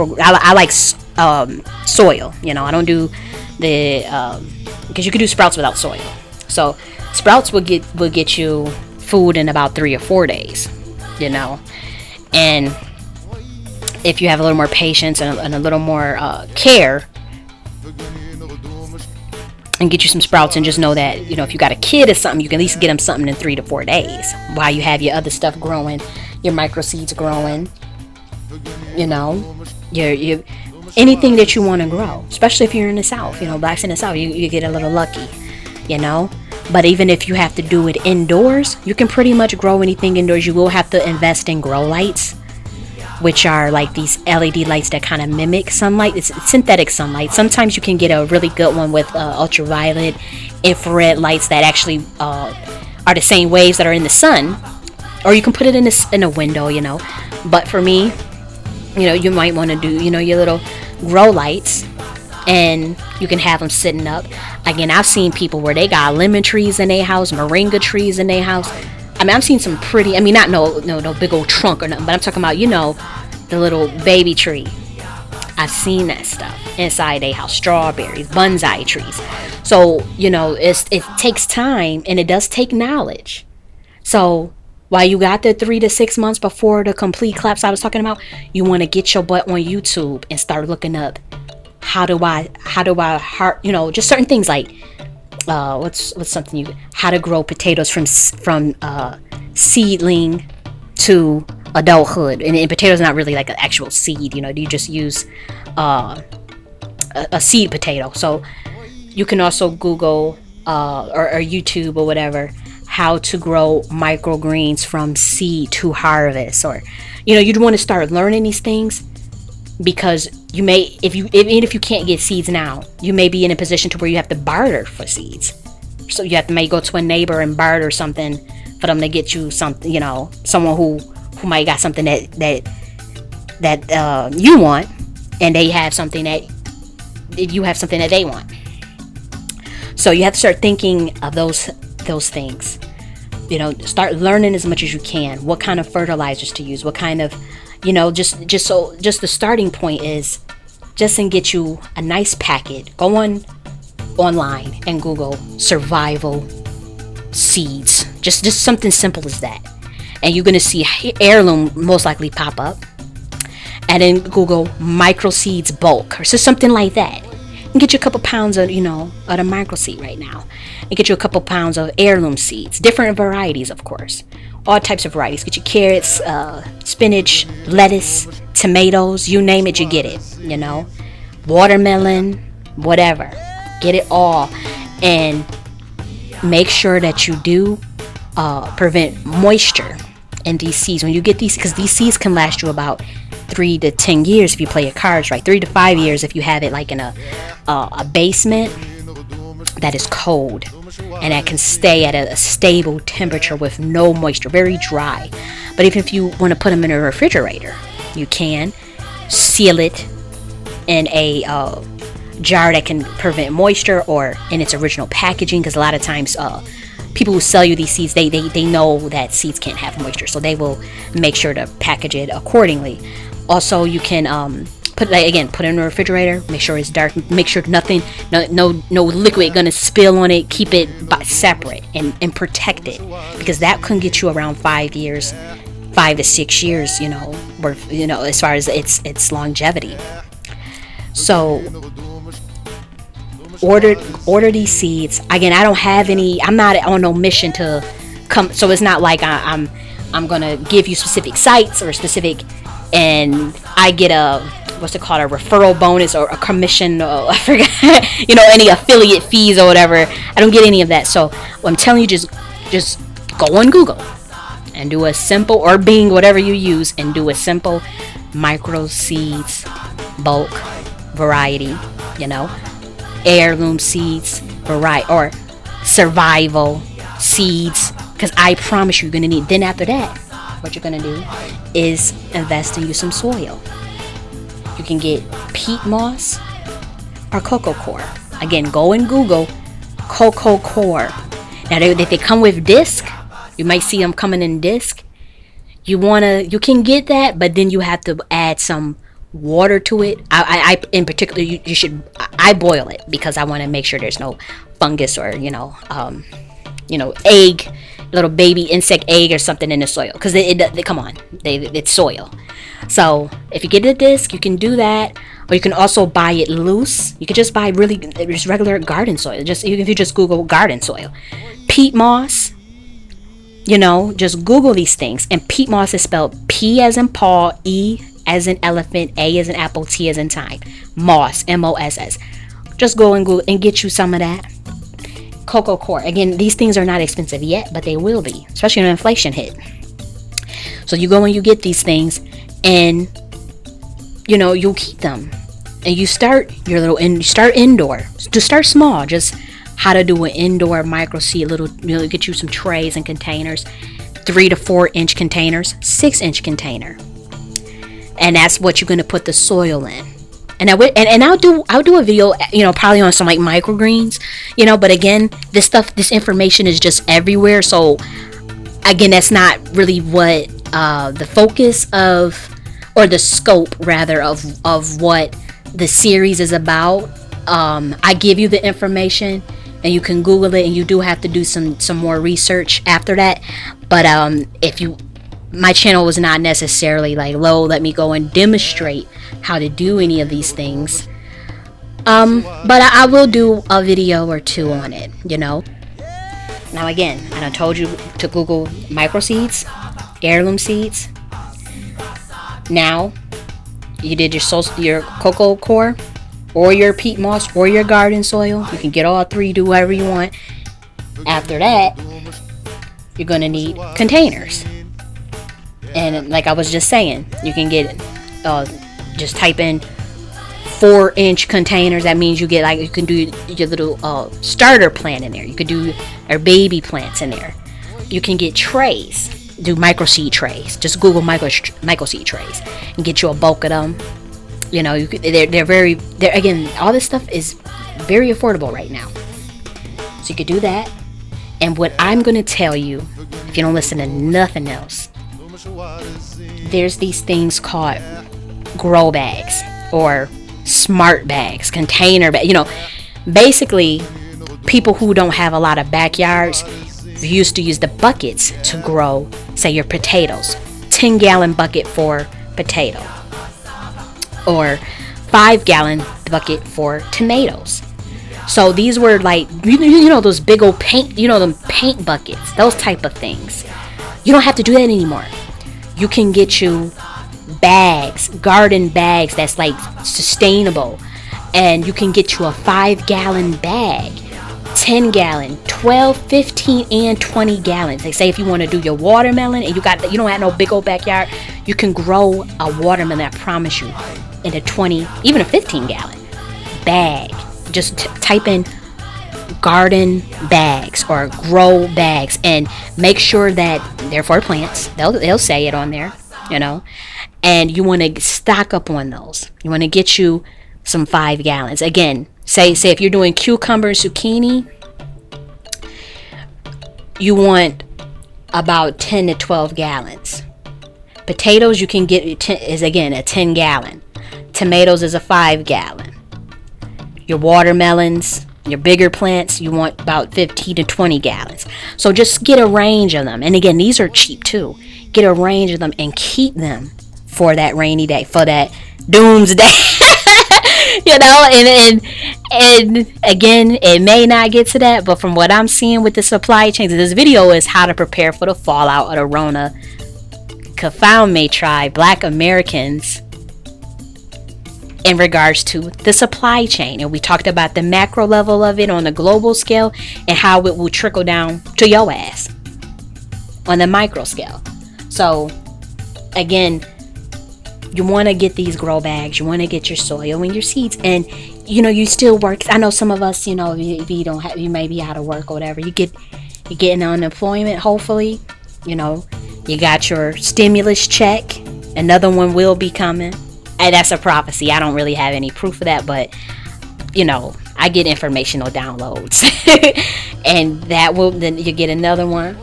like soil. I don't do the because you can do sprouts without soil. So sprouts will get you food in about 3 or 4 days, and if you have a little more patience and a little more care, and get you some sprouts, and just know that if you got a kid or something, you can at least get them something in 3 to 4 days while you have your other stuff growing, your microseeds growing, your anything that you want to grow, especially if you're in the South. Blacks in the South, you get a little lucky, But even if you have to do it indoors, you can pretty much grow anything indoors. You will have to invest in grow lights, which are like these LED lights that kind of mimic sunlight. It's synthetic sunlight. Sometimes you can get a really good one with ultraviolet, infrared lights that actually are the same waves that are in the sun, or you can put it in a window, But for me, you might want to do, your little grow lights, and you can have them sitting up. Again, I've seen people where they got lemon trees in their house, moringa trees in their house. I've seen some pretty, not no big old trunk or nothing, but I'm talking about, the little baby tree. I've seen that stuff inside their house. Strawberries, bonsai trees. So, it takes time, and it does take knowledge. So while you got the 3 to 6 months before the complete collapse I was talking about, you want to get your butt on YouTube and start looking up how do I just certain things like what's something how to grow potatoes from seedling to adulthood. And potatoes not really like an actual seed, you just use a seed potato. So you can also Google or YouTube or whatever, how to grow microgreens from seed to harvest. Or you'd want to start learning these things, because you may, even if you can't get seeds now, you may be in a position to where you have to barter for seeds. So you have to maybe go to a neighbor and barter something for them to get you something, someone who might got something that you want, and they have something that you have something that they want. So you have to start thinking of those things. Start learning as much as you can. What kind of fertilizers to use? What kind of, just the starting point is just to get you a nice packet. Go online and Google survival seeds. Just something simple as that, and you're gonna see heirloom most likely pop up. And then Google micro seeds bulk, or so something like that. And get you a couple pounds of, of the micro seed right now. And get you a couple pounds of heirloom seeds. Different varieties, of course. All types of varieties. Get you carrots, spinach, lettuce, tomatoes, you name it, you get it. Watermelon, whatever. Get it all. And make sure that you do prevent moisture in these seeds. When you get these, because these seeds can last you about 3 to 10 years if you play your cards right. 3 to 5 years if you have it like in a basement that is cold and that can stay at a stable temperature with no moisture, very dry. But even if you want to put them in a refrigerator, you can seal it in a jar that can prevent moisture, or in its original packaging, because a lot of times people who sell you these seeds, they know that seeds can't have moisture, so they will make sure to package it accordingly. Also, you can put it in the refrigerator. Make sure it's dark. Make sure no liquid gonna spill on it. Keep it separate and protect it, because that can get you around 5 years, 5 to 6 years. Worth, as far as its longevity. So order these seeds. Again, I don't have any. I'm not on no mission to come. So it's not like I'm gonna give you specific sites or specific, and I get a referral bonus or a commission, or I forgot, any affiliate fees or whatever. I don't get any of that. So I'm telling you, just go on Google and do a simple, or Bing, whatever you use, and do a simple micro seeds bulk variety, heirloom seeds variety, or survival seeds, because I promise you're gonna need. Then after that, what you're gonna do is invest in you some soil. You can get peat moss or cocoa coir. Again, go and Google cocoa coir. Now they come with disc. You might see them coming in disc. You can get that, but then you have to add some water to it. I in particular, you should. I boil it because I want to make sure there's no fungus or egg, little baby insect egg or something in the soil, because it's soil. So if you get a disc, you can do that, or you can also buy it loose. You can just buy just regular garden soil. If you just Google garden soil, peat moss. Just Google these things. And peat moss is spelled P as in Paul, E as in elephant, A as in apple, T as in time. Moss, MOSS. Just go and Google and get you some of that. Cocoa coir. Again, these things are not expensive yet, but they will be, especially when inflation hit. So you go and you get these things, and you'll keep them, and you start you start indoor. To start small, just how to do an indoor micro seed. Get you some trays and containers, 3 to 4 inch containers, 6 inch container, and that's what you're gonna put the soil in. And I'll do a video, probably on some like microgreens, but again, this information is just everywhere. So again, that's not really what the focus of, or the scope rather, of what the series is about. I give you the information and you can Google it, and you do have to do some more research after that. But my channel was not necessarily like, let me go and demonstrate how to do any of these things. But I will do a video or two on it, Now again, I done told you to Google micro seeds, heirloom seeds. Now, you did your cocoa coir. or your peat moss or your garden soil. You can get all three, do whatever you want. After that, you're going to need containers. And like I was just saying, you can get just type in 4-inch containers. That means you get, like, you can do your little starter plant in there. You could do our baby plants in there. You can get trays, do microseed trays. Just Google microseed trays and get you a bulk of them. You know, they're again, all this stuff is very affordable right now. So you could do that. And what I'm going to tell you, if you don't listen to nothing else, there's these things called grow bags or smart bags, container bags. You know, basically, people who don't have a lot of backyards used to use the buckets to grow, say, your potatoes. 10-gallon bucket for potato, or 5-gallon bucket for tomatoes. So these were like, you know, those big old paint, you know, them paint buckets, those type of things. You don't have to do that anymore. You can get you bags, garden bags that's like sustainable, and you can get you a 5-gallon bag, 10-gallon, 12, 15, and 20 gallons. They say if you want to do your watermelon and you don't have no big old backyard, you can grow a watermelon, I promise you, in a 20, even a 15-gallon bag. Just type in garden bags or grow bags and make sure that they're for plants. They'll say it on there, you know. And you want to stock up on those. You want to get you some 5 gallons. Again, say if you're doing cucumber, zucchini, you want about 10 to 12 gallons. Potatoes you can get is again a 10 gallon. Tomatoes is a 5 gallon. Your watermelons, your bigger plants, you want about 15 to 20 gallons. So just get a range of them. And again, these are cheap too. Get a range of them and keep them for that rainy day, for that doomsday. You know, and again, it may not get to that, but from what I'm seeing with the supply chains, this video is how to prepare for the fallout of the Rona. Confound may try Black Americans in regards to the supply chain, and we talked about the macro level of it on the global scale and how it will trickle down to your ass on the micro scale. So again, you want to get these grow bags, you want to get your soil and your seeds, and you know, you still work. I know some of us, you know, if you don't have, you may be out of work or whatever, you're getting unemployment, hopefully, you know, you got your stimulus check, another one will be coming. And that's a prophecy. I don't really have any proof of that, but you know, I get informational downloads. And that will, then you get another one.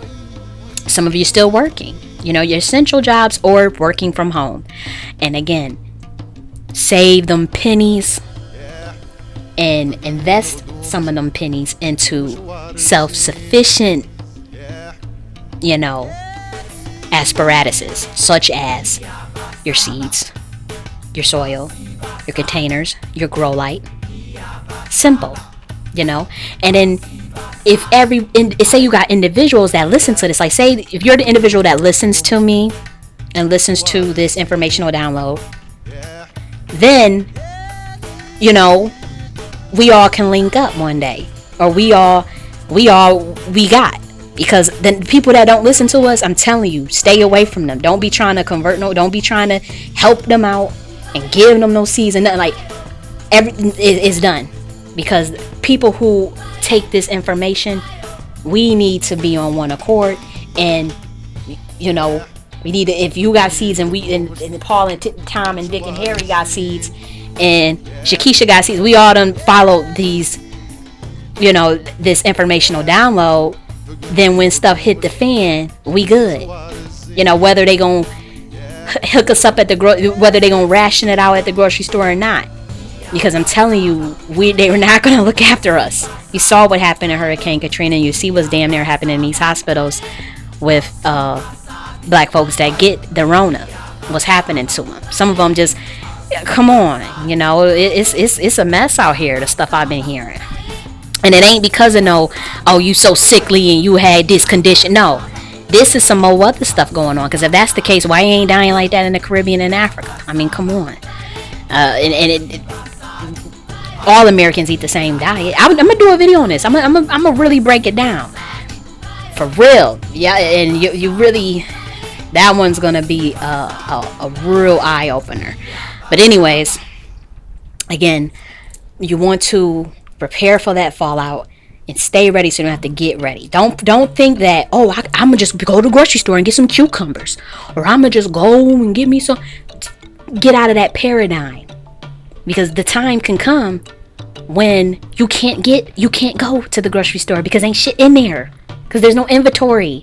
Some of you still working, you know, your essential jobs or working from home. And again, save them pennies and invest some of them pennies into self-sufficient, you know, apparatuses such as your seeds, your soil, your containers, your grow light. Simple, you know. And then if say you got individuals that listen to this, like say if you're the individual that listens to me and listens to this informational download, then you know, we all can link up one day, or we got, because then people that don't listen to us, I'm telling you, stay away from them. Don't be trying to convert, don't be trying to help them out and give them no seeds and nothing. Like, everything is done, because people who take this information, we need to be on one accord. And you know, we need to, if you got seeds and we and Paul and Tom and Dick and Harry got seeds and Shakisha got seeds, we all done follow these, you know, this informational download. Then when stuff hit the fan, we good. You know, whether they gonna hook us up at whether they gonna ration it out at the grocery store or not, because I'm telling you, they were not gonna look after us. You saw what happened in Hurricane Katrina. You see what's damn near happening in these hospitals with black folks that get the Rona. What's happening to them? Some of them just, come on, you know, it's a mess out here. The stuff I've been hearing. And it ain't because of oh, you so sickly and you had this condition. No, this is some more other stuff going on. Because if that's the case, why you ain't dying like that in the Caribbean and Africa? I mean, come on. all Americans eat the same diet. I'm gonna do a video on this. I'm gonna really break it down for real. Yeah, and you really, that one's gonna be a real eye opener. But anyways, again, you want to prepare for that fallout and stay ready so you don't have to get ready. Don't think that, oh, I'm gonna just go to the grocery store and get some cucumbers, or I'm gonna just go and get me some. Get out of that paradigm, because the time can come when you can't go to the grocery store because ain't shit in there, because there's no inventory.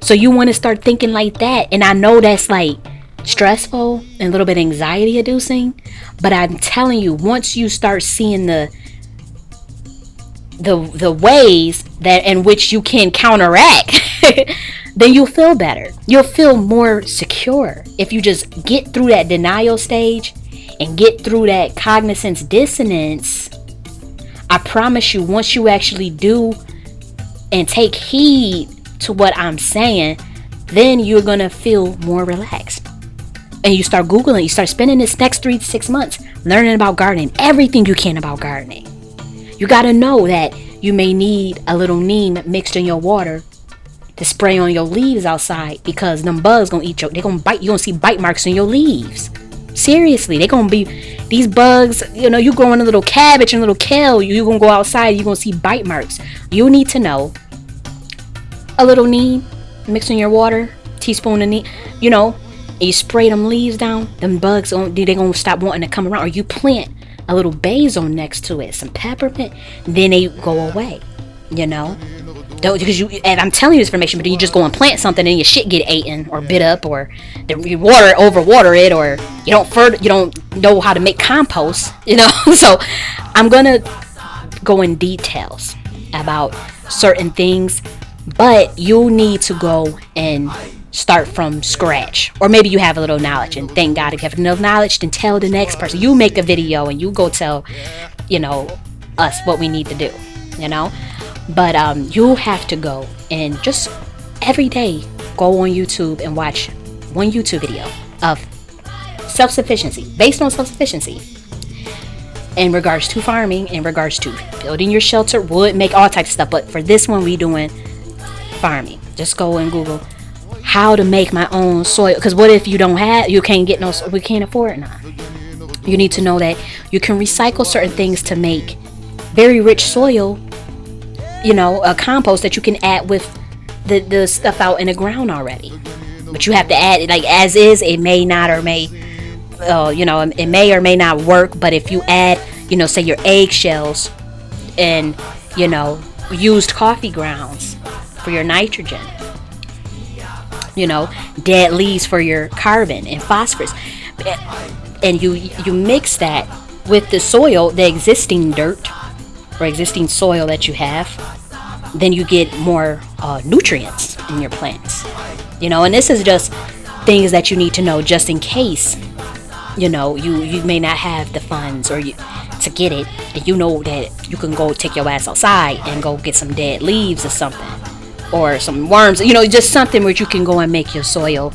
So you want to start thinking like that. And I know that's like stressful and a little bit anxiety inducing, but I'm telling you, once you start seeing the ways that in which you can counteract, then you'll feel better. You'll feel more secure if you just get through that denial stage and get through that cognizance dissonance. I promise you, once you actually do and take heed to what I'm saying, then you're gonna feel more relaxed. And you start Googling, you start spending this next 3 to 6 months learning about gardening, everything you can about gardening. You gotta know that you may need a little neem mixed in your water to spray on your leaves outside, because them bugs gonna eat they're gonna bite. You're gonna see bite marks in your leaves. Seriously, they're gonna be these bugs. You know, you growing a little cabbage and a little kale, you're gonna go outside, you're gonna see bite marks. You need to know a little neem mixed in your water, teaspoon of neem, you know, and you spray them leaves down, them bugs they're gonna stop wanting to come around. Or you plant a little basil next to it, some peppermint, then they go away, you know. Because and I'm telling you this information, but then you just go and plant something and your shit get eaten or bit up, or you overwater it, or you don't know how to make compost, you know. So I'm gonna go in details about certain things, but you need to go and start from scratch. Or maybe you have a little knowledge, and thank God if you have enough knowledge, then tell the next person. You make a video and you go tell, you know, us what we need to do, you know. But you have to go and just every day go on YouTube and watch one YouTube video of self-sufficiency, based on self-sufficiency in regards to farming, in regards to building your shelter, wood, make all types of stuff. But for this one, we doing farming. Just go and Google how to make my own soil, because what if you can't get no, we can't afford it now. You need to know that you can recycle certain things to make very rich soil, you know, a compost that you can add with the stuff out in the ground already. But you have to add it like as is. It may not or may, you know, it may or may not work. But if you add, you know, say your eggshells and, you know, used coffee grounds for your nitrogen, you know, dead leaves for your carbon and phosphorus, and you mix that with the soil, the existing dirt or existing soil that you have, then you get more nutrients in your plants, you know. And this is just things that you need to know just in case, you know, you may not have the funds or to get it, and you know that you can go take your ass outside and go get some dead leaves or something, or some worms, you know, just something where you can go and make your soil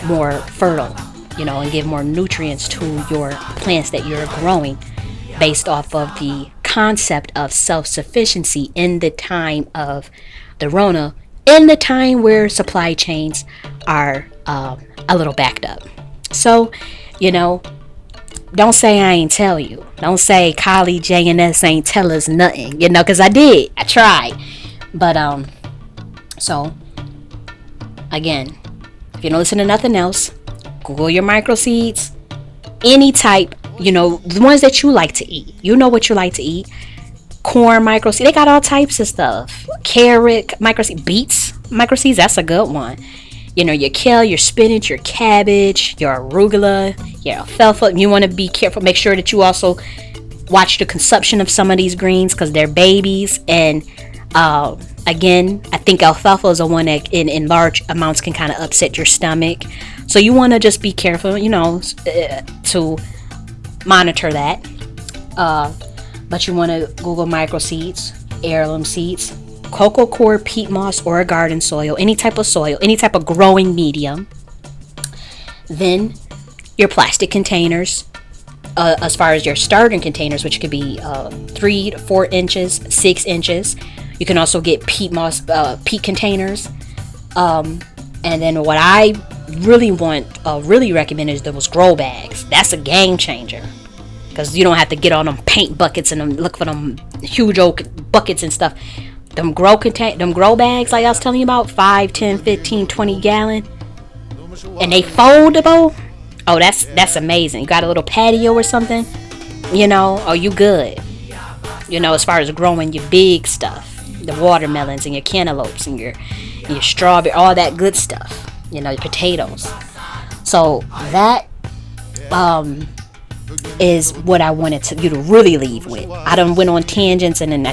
more fertile, you know, and give more nutrients to your plants that you're growing, based off of the concept of self-sufficiency in the time of the Rona, in the time where supply chains are a little backed up. So, you know, don't say I ain't tell you. Don't say colleague J.N.S. ain't tell us nothing, you know, because I did. I tried. But, so, again, if you don't listen to nothing else, Google your microseeds, any type, you know, the ones that you like to eat. You know what you like to eat. Corn microseed, they got all types of stuff. Carrot microseed, beets microseeds, that's a good one. You know, your kale, your spinach, your cabbage, your arugula, your alfalfa. You want to be careful. Make sure that you also watch the consumption of some of these greens, because they're babies. And again, I think alfalfa is the one that in large amounts can kind of upset your stomach. So you want to just be careful, you know, to monitor that. But you want to Google microseeds, heirloom seeds, cocoa coir, peat moss, or a garden soil, any type of growing medium. Then your plastic containers, as far as your starting containers, which could be 3 to 4 inches, 6 inches. You can also get peat moss, peat containers. And then what I really recommend is those grow bags. That's a game changer, because you don't have to get on them paint buckets and look for them huge oak buckets and stuff. Them grow bags, like I was telling you about, 5, 10, 15, 20 gallon, and they foldable. Oh, that's amazing. You got a little patio or something, oh, you good. As far as growing your big stuff, the watermelons and your cantaloupes and your strawberry, all that good stuff, your potatoes. So that is what I wanted you to really leave with. I done went on tangents, and then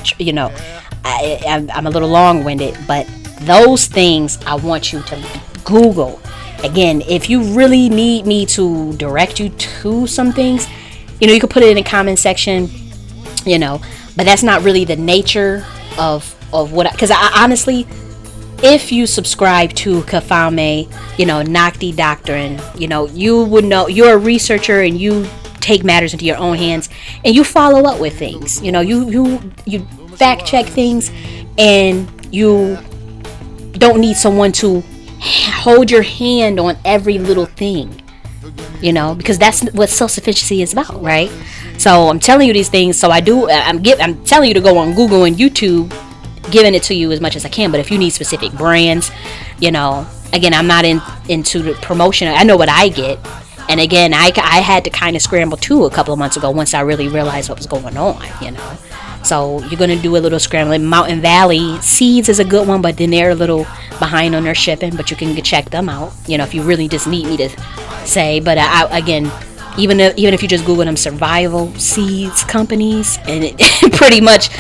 I'm a little long-winded, but those things I want you to Google. Again, if you really need me to direct you to some things, you can put it in the comment section, but that's not really the nature of what, because I honestly, if you subscribe to Kafame, Nakhti doctrine, you would know, you're a researcher and you take matters into your own hands and you follow up with things. You fact check things, and you don't need someone to hold your hand on every little thing, because that's what self-sufficiency is about, right? So I'm telling you these things, so I'm telling you to go on Google and YouTube, giving it to you as much as I can. But if you need specific brands, again, I'm not into the promotion. I know what I get, and again, I had to kind of scramble too a couple of months ago once I really realized what was going on, So you're going to do a little scrambling. Mountain Valley Seeds is a good one, but then they're a little behind on their shipping, but you can check them out, if you really just need me to say. But again, even if you just Google them survival seeds companies, and pretty much,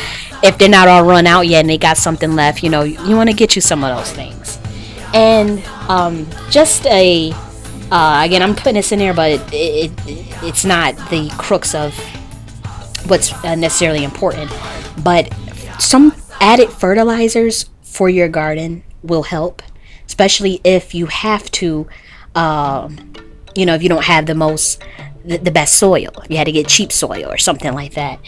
if they're not all run out yet and they got something left, you want to get you some of those things. And just again, I'm putting this in there, but it's not the crux of what's necessarily important, but some added fertilizers for your garden will help, especially if you have to, if you don't have the best soil, you had to get cheap soil or something like that.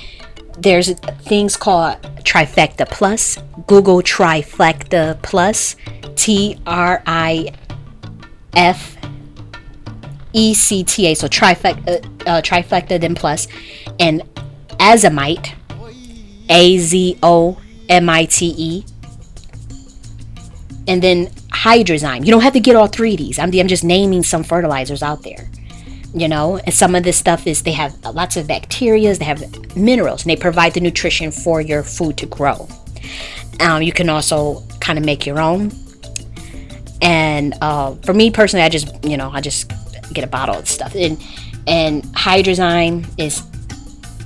There's things called Trifecta Plus. Google Trifecta Plus, TRIFECTA, so Trifecta then Plus, and Azomite, AZOMITE, and then Hydrozyme. You don't have to get all 3 of these. I'm just naming some fertilizers out there, and some of this stuff they have lots of bacteria, they have minerals, and they provide the nutrition for your food to grow. You can also kind of make your own. And for me personally, I just get a bottle of stuff. And Hydrozyme is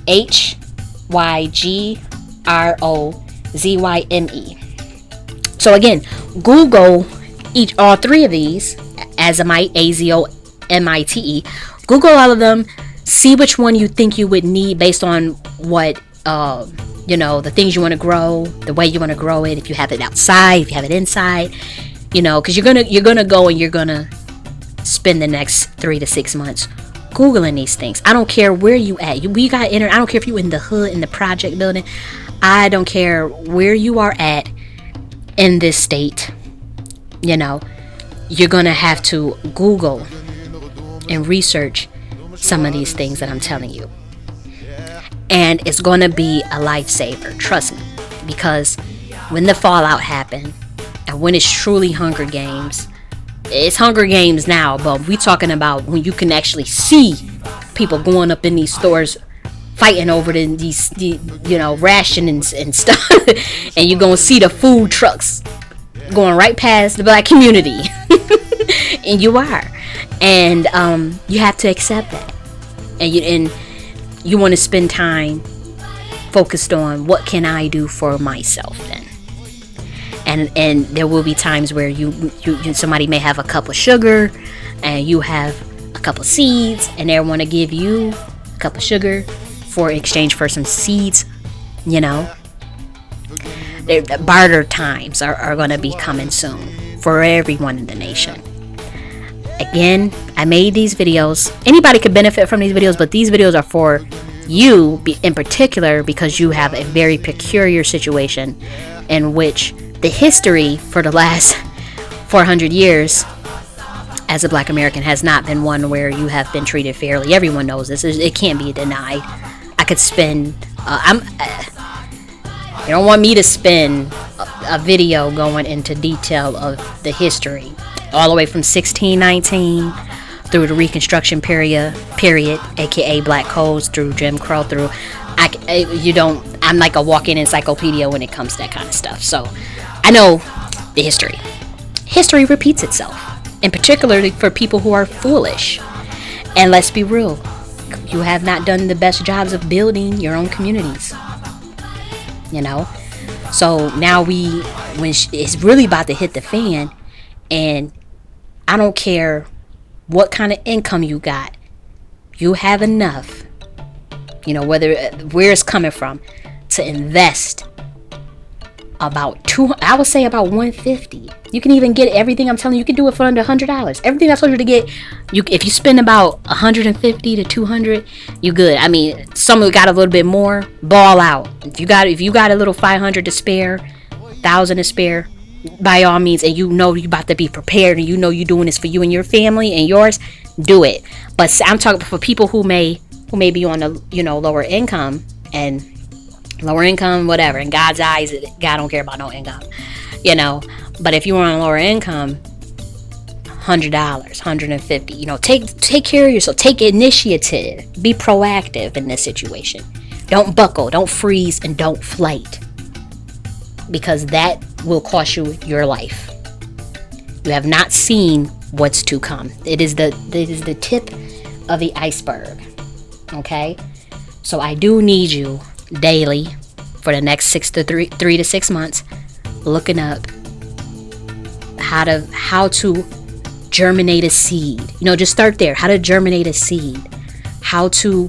HYGROZYME. So again, Google all 3 of these, Azomite, AZOMITE. Google all of them. See which one you think you would need based on what the things you want to grow, the way you want to grow it. If you have it outside, if you have it inside, because you're gonna go and you're gonna spend the next 3 to 6 months Googling these things. I don't care where you at. We got I don't care if you in the hood, in the project building. I don't care where you are at in this state. You're gonna have to Google and research some of these things that I'm telling you, and it's gonna be a lifesaver. Trust me, because when the fallout happened, and when it's truly Hunger Games. It's Hunger Games now, but we talking about when you can actually see people going up in these stores fighting over these rationings and stuff, and you're gonna see the food trucks going right past the black community, and you are, and you have to accept that, and you want to spend time focused on what can I do for myself then. And there will be times where somebody may have a cup of sugar and you have a cup of seeds, and they want to give you a cup of sugar for exchange for some seeds. The barter times are going to be coming soon for everyone in the nation. Again, I made these videos. Anybody could benefit from these videos, but these videos are for you in particular because you have a very peculiar situation in which the history for the last 400 years as a Black American has not been one where you have been treated fairly. Everyone knows this. It can't be denied. I could spend you don't want me to spend a video going into detail of the history all the way from 1619 through the Reconstruction period, aka Black codes, through Jim Crow, through I'm like a walking encyclopedia when it comes to that kind of stuff. So I know the history. History repeats itself, and particularly for people who are foolish. And let's be real, you have not done the best jobs of building your own communities. You know, so now when it's really about to hit the fan, and I don't care what kind of income you got, you have enough, you know, where it's coming from, to invest about I would say about $150. You can even get everything I'm telling you. You can do it for under $100. Everything I told you to get, if you spend about $150 to $200, you good. I mean, some of you got a little bit more, ball out. If you got a little $500 to spare, $1,000 to spare, by all means, and you know you about to be prepared, and you know you're doing this for you and your family and yours, do it. But I'm talking for people who may be on a lower income, and lower income, whatever. In God's eyes, God don't care about no income, you know. But if you're on a lower income, $100, $150, you know, take care of yourself. Take initiative. Be proactive in this situation. Don't buckle, don't freeze, and don't flight, because that will cost you your life. You have not seen what's to come. It is the tip of the iceberg. Okay, so I do need you daily for the next 3 to 6 months, looking up how to germinate a seed. You know, just start there. How to germinate a seed, how to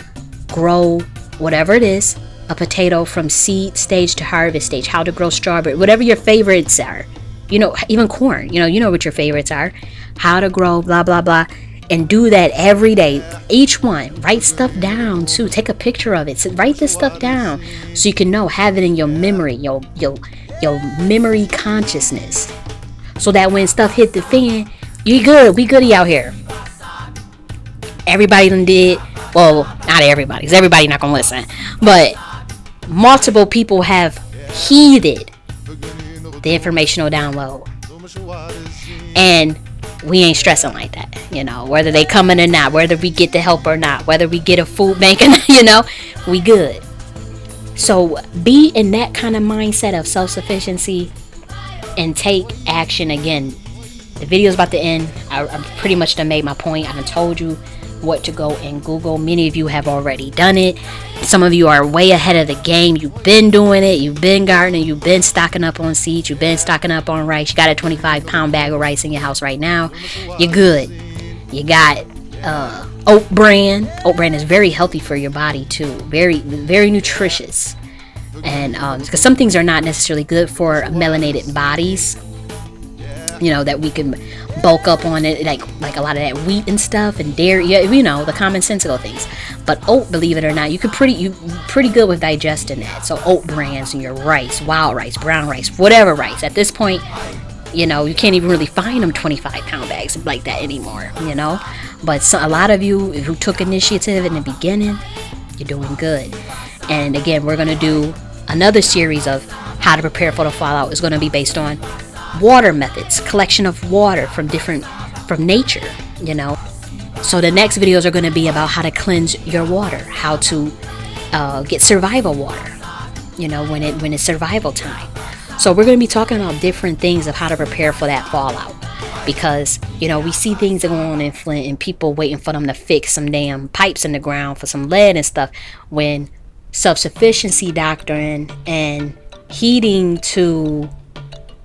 grow whatever it is, a potato from seed stage to harvest stage, how to grow strawberry, whatever your favorites are, you know, even corn, you know what your favorites are, how to grow blah blah blah. And do that every day. Each one. Write stuff down too. Take a picture of it. So write this stuff down so you can know. Have it in your memory, your memory consciousness, so that when stuff hit the fan, you good. We goody out here. Everybody done did. Well, not everybody, because everybody not gonna listen. But multiple people have heeded the informational download, and we ain't stressing like that, you know, whether they coming or not, whether we get the help or not, whether we get a food bank or not, you know, we good. So be in that kind of mindset of self-sufficiency and take action. Again, the video's about to end. I pretty much done made my point. I done told you what to go and Google. Many of you have already done it. Some of you are way ahead of the game. You've been doing it. You've been gardening. You've been stocking up on seeds. You've been stocking up on rice. You got a 25-pound bag of rice in your house right now. You're good. You got oat bran. Oat bran is very healthy for your body too. Very, very nutritious. And because some things are not necessarily good for melanated bodies, you know, that we can bulk up on it, like a lot of that wheat and stuff and dairy, you know, the commonsensical things. But oat, believe it or not, you pretty good with digesting that. So oat brands and your rice, wild rice, brown rice, whatever rice. At this point, you know, you can't even really find them 25-pound bags like that anymore, you know. But a lot of you who took initiative in the beginning, you're doing good. And again, we're going to do another series of how to prepare for the fallout. Is going to be based on water methods, collection of water from nature, you know. So the next videos are going to be about how to cleanse your water, how to get survival water, you know, when it's survival time. So we're going to be talking about different things of how to prepare for that fallout, because, you know, we see things that go on in Flint and people waiting for them to fix some damn pipes in the ground for some lead and stuff, when self-sufficiency doctrine and heeding to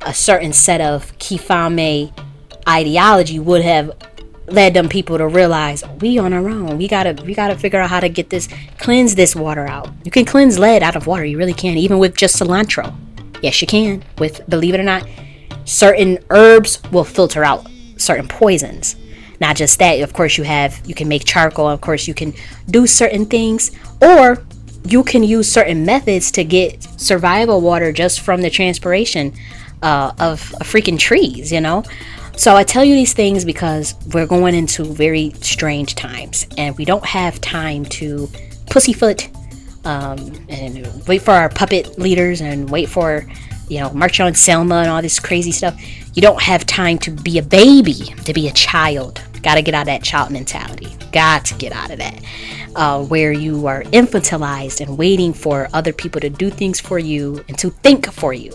a certain set of Kifame ideology would have led them people to realize we on our own. We gotta figure out how to cleanse this water out. You can cleanse lead out of water. You really can, even with just cilantro. Yes, you can. With, believe it or not, certain herbs will filter out certain poisons. Not just that, of course, you can make charcoal. Of course, you can do certain things, or you can use certain methods to get survival water just from the transpiration of freaking trees, So I tell you these things because we're going into very strange times, and we don't have time to pussyfoot and wait for our puppet leaders and wait for, March on Selma and all this crazy stuff. You don't have time to be a baby, to be a child. Got to get out of that child mentality. Got to get out of that. Where you are infantilized and waiting for other people to do things for you and to think for you.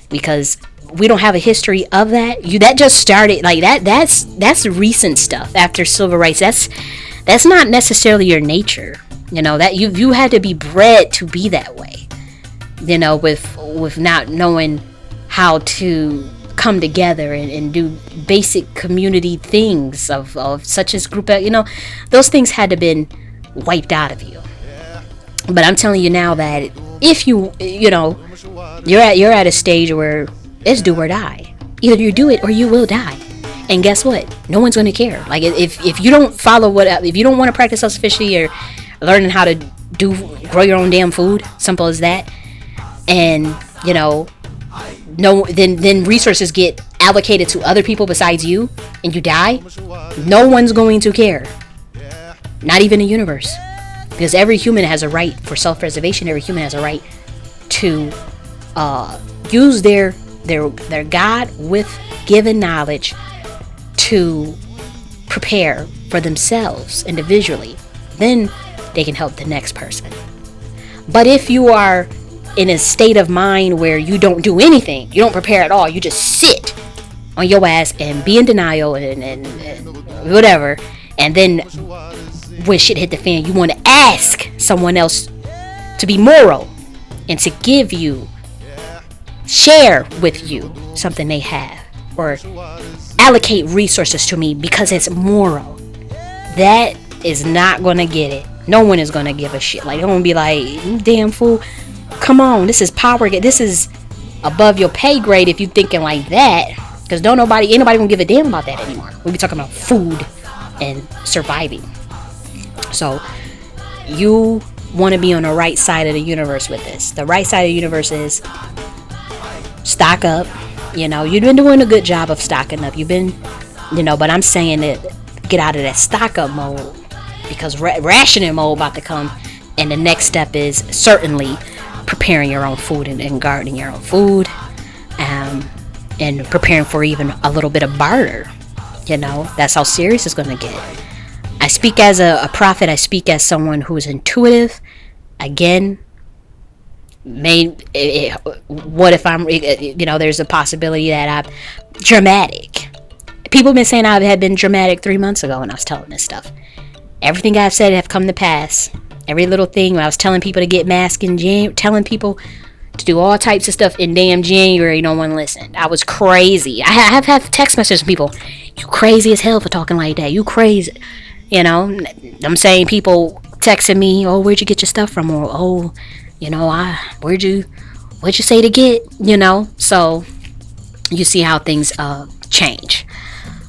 Because we don't have a history of that. That just started like that. That's recent stuff after civil rights. That's not necessarily your nature. That you had to be bred to be that way. With not knowing how to come together and do basic community things of such as group. Those things had to been wiped out of you. But I'm telling you now that if you're at a stage where it's do or die. Either you do it or you will die. And guess what? No one's going to care. Like if you don't follow if you don't want to practice self-sufficiency or learning how to grow your own damn food, simple as that. And then resources get allocated to other people besides you, and you die. No one's going to care. Not even the universe, because every human has a right for self-preservation. Every human has a right to use their God with given knowledge to prepare for themselves individually. Then they can help the next person. But if you are in a state of mind where you don't do anything, you don't prepare at all, you just sit on your ass and be in denial and whatever, and then when shit hit the fan, you want to ask someone else to be moral and to give you, share with you something they have, or allocate resources to me because it's moral. That is not gonna get it. No one is gonna give a shit. Like, they're gonna be like, damn fool, come on, this is power. This is above your pay grade if you thinking like that. Because ain't nobody gonna give a damn about that anymore. We be talking about food and surviving. So you want to be on the right side of the universe with this. The right side of the universe is stock up. You've been doing a good job of stocking up. You've been, but I'm saying that get out of that stock up mode, because rationing mode about to come. And the next step is certainly preparing your own food and gardening your own food, and preparing for even a little bit of barter. That's how serious it's going to get. I speak as a prophet. I speak as someone who is intuitive. Again, what if I'm, there's a possibility that I'm dramatic. People have been saying I had been dramatic 3 months ago when I was telling this stuff. Everything I've said have come to pass. Every little thing, when I was telling people to get masks in January, telling people to do all types of stuff in damn January, no one listened. I was crazy. I have text messages from people, you crazy as hell for talking like that. You crazy. I'm saying people texting me, oh, where'd you get your stuff from? Or, oh, what'd you say to get? So you see how things change.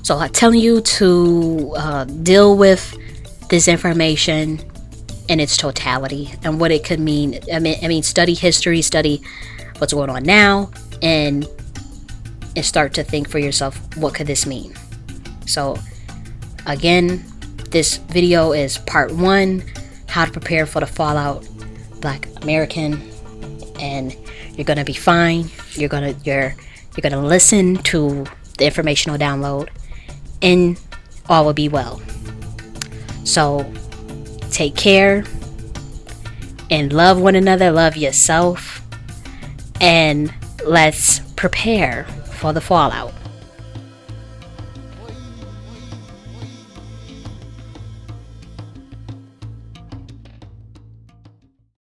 So I'm telling you to deal with this information in its totality and what it could mean. I mean, study history, study what's going on now, and start to think for yourself, what could this mean? So again, this video is part 1, how to prepare for the fallout, Black American, and you're gonna be fine. You're gonna listen to the informational download, and all will be well. So take care and love one another, love yourself, and let's prepare for the fallout.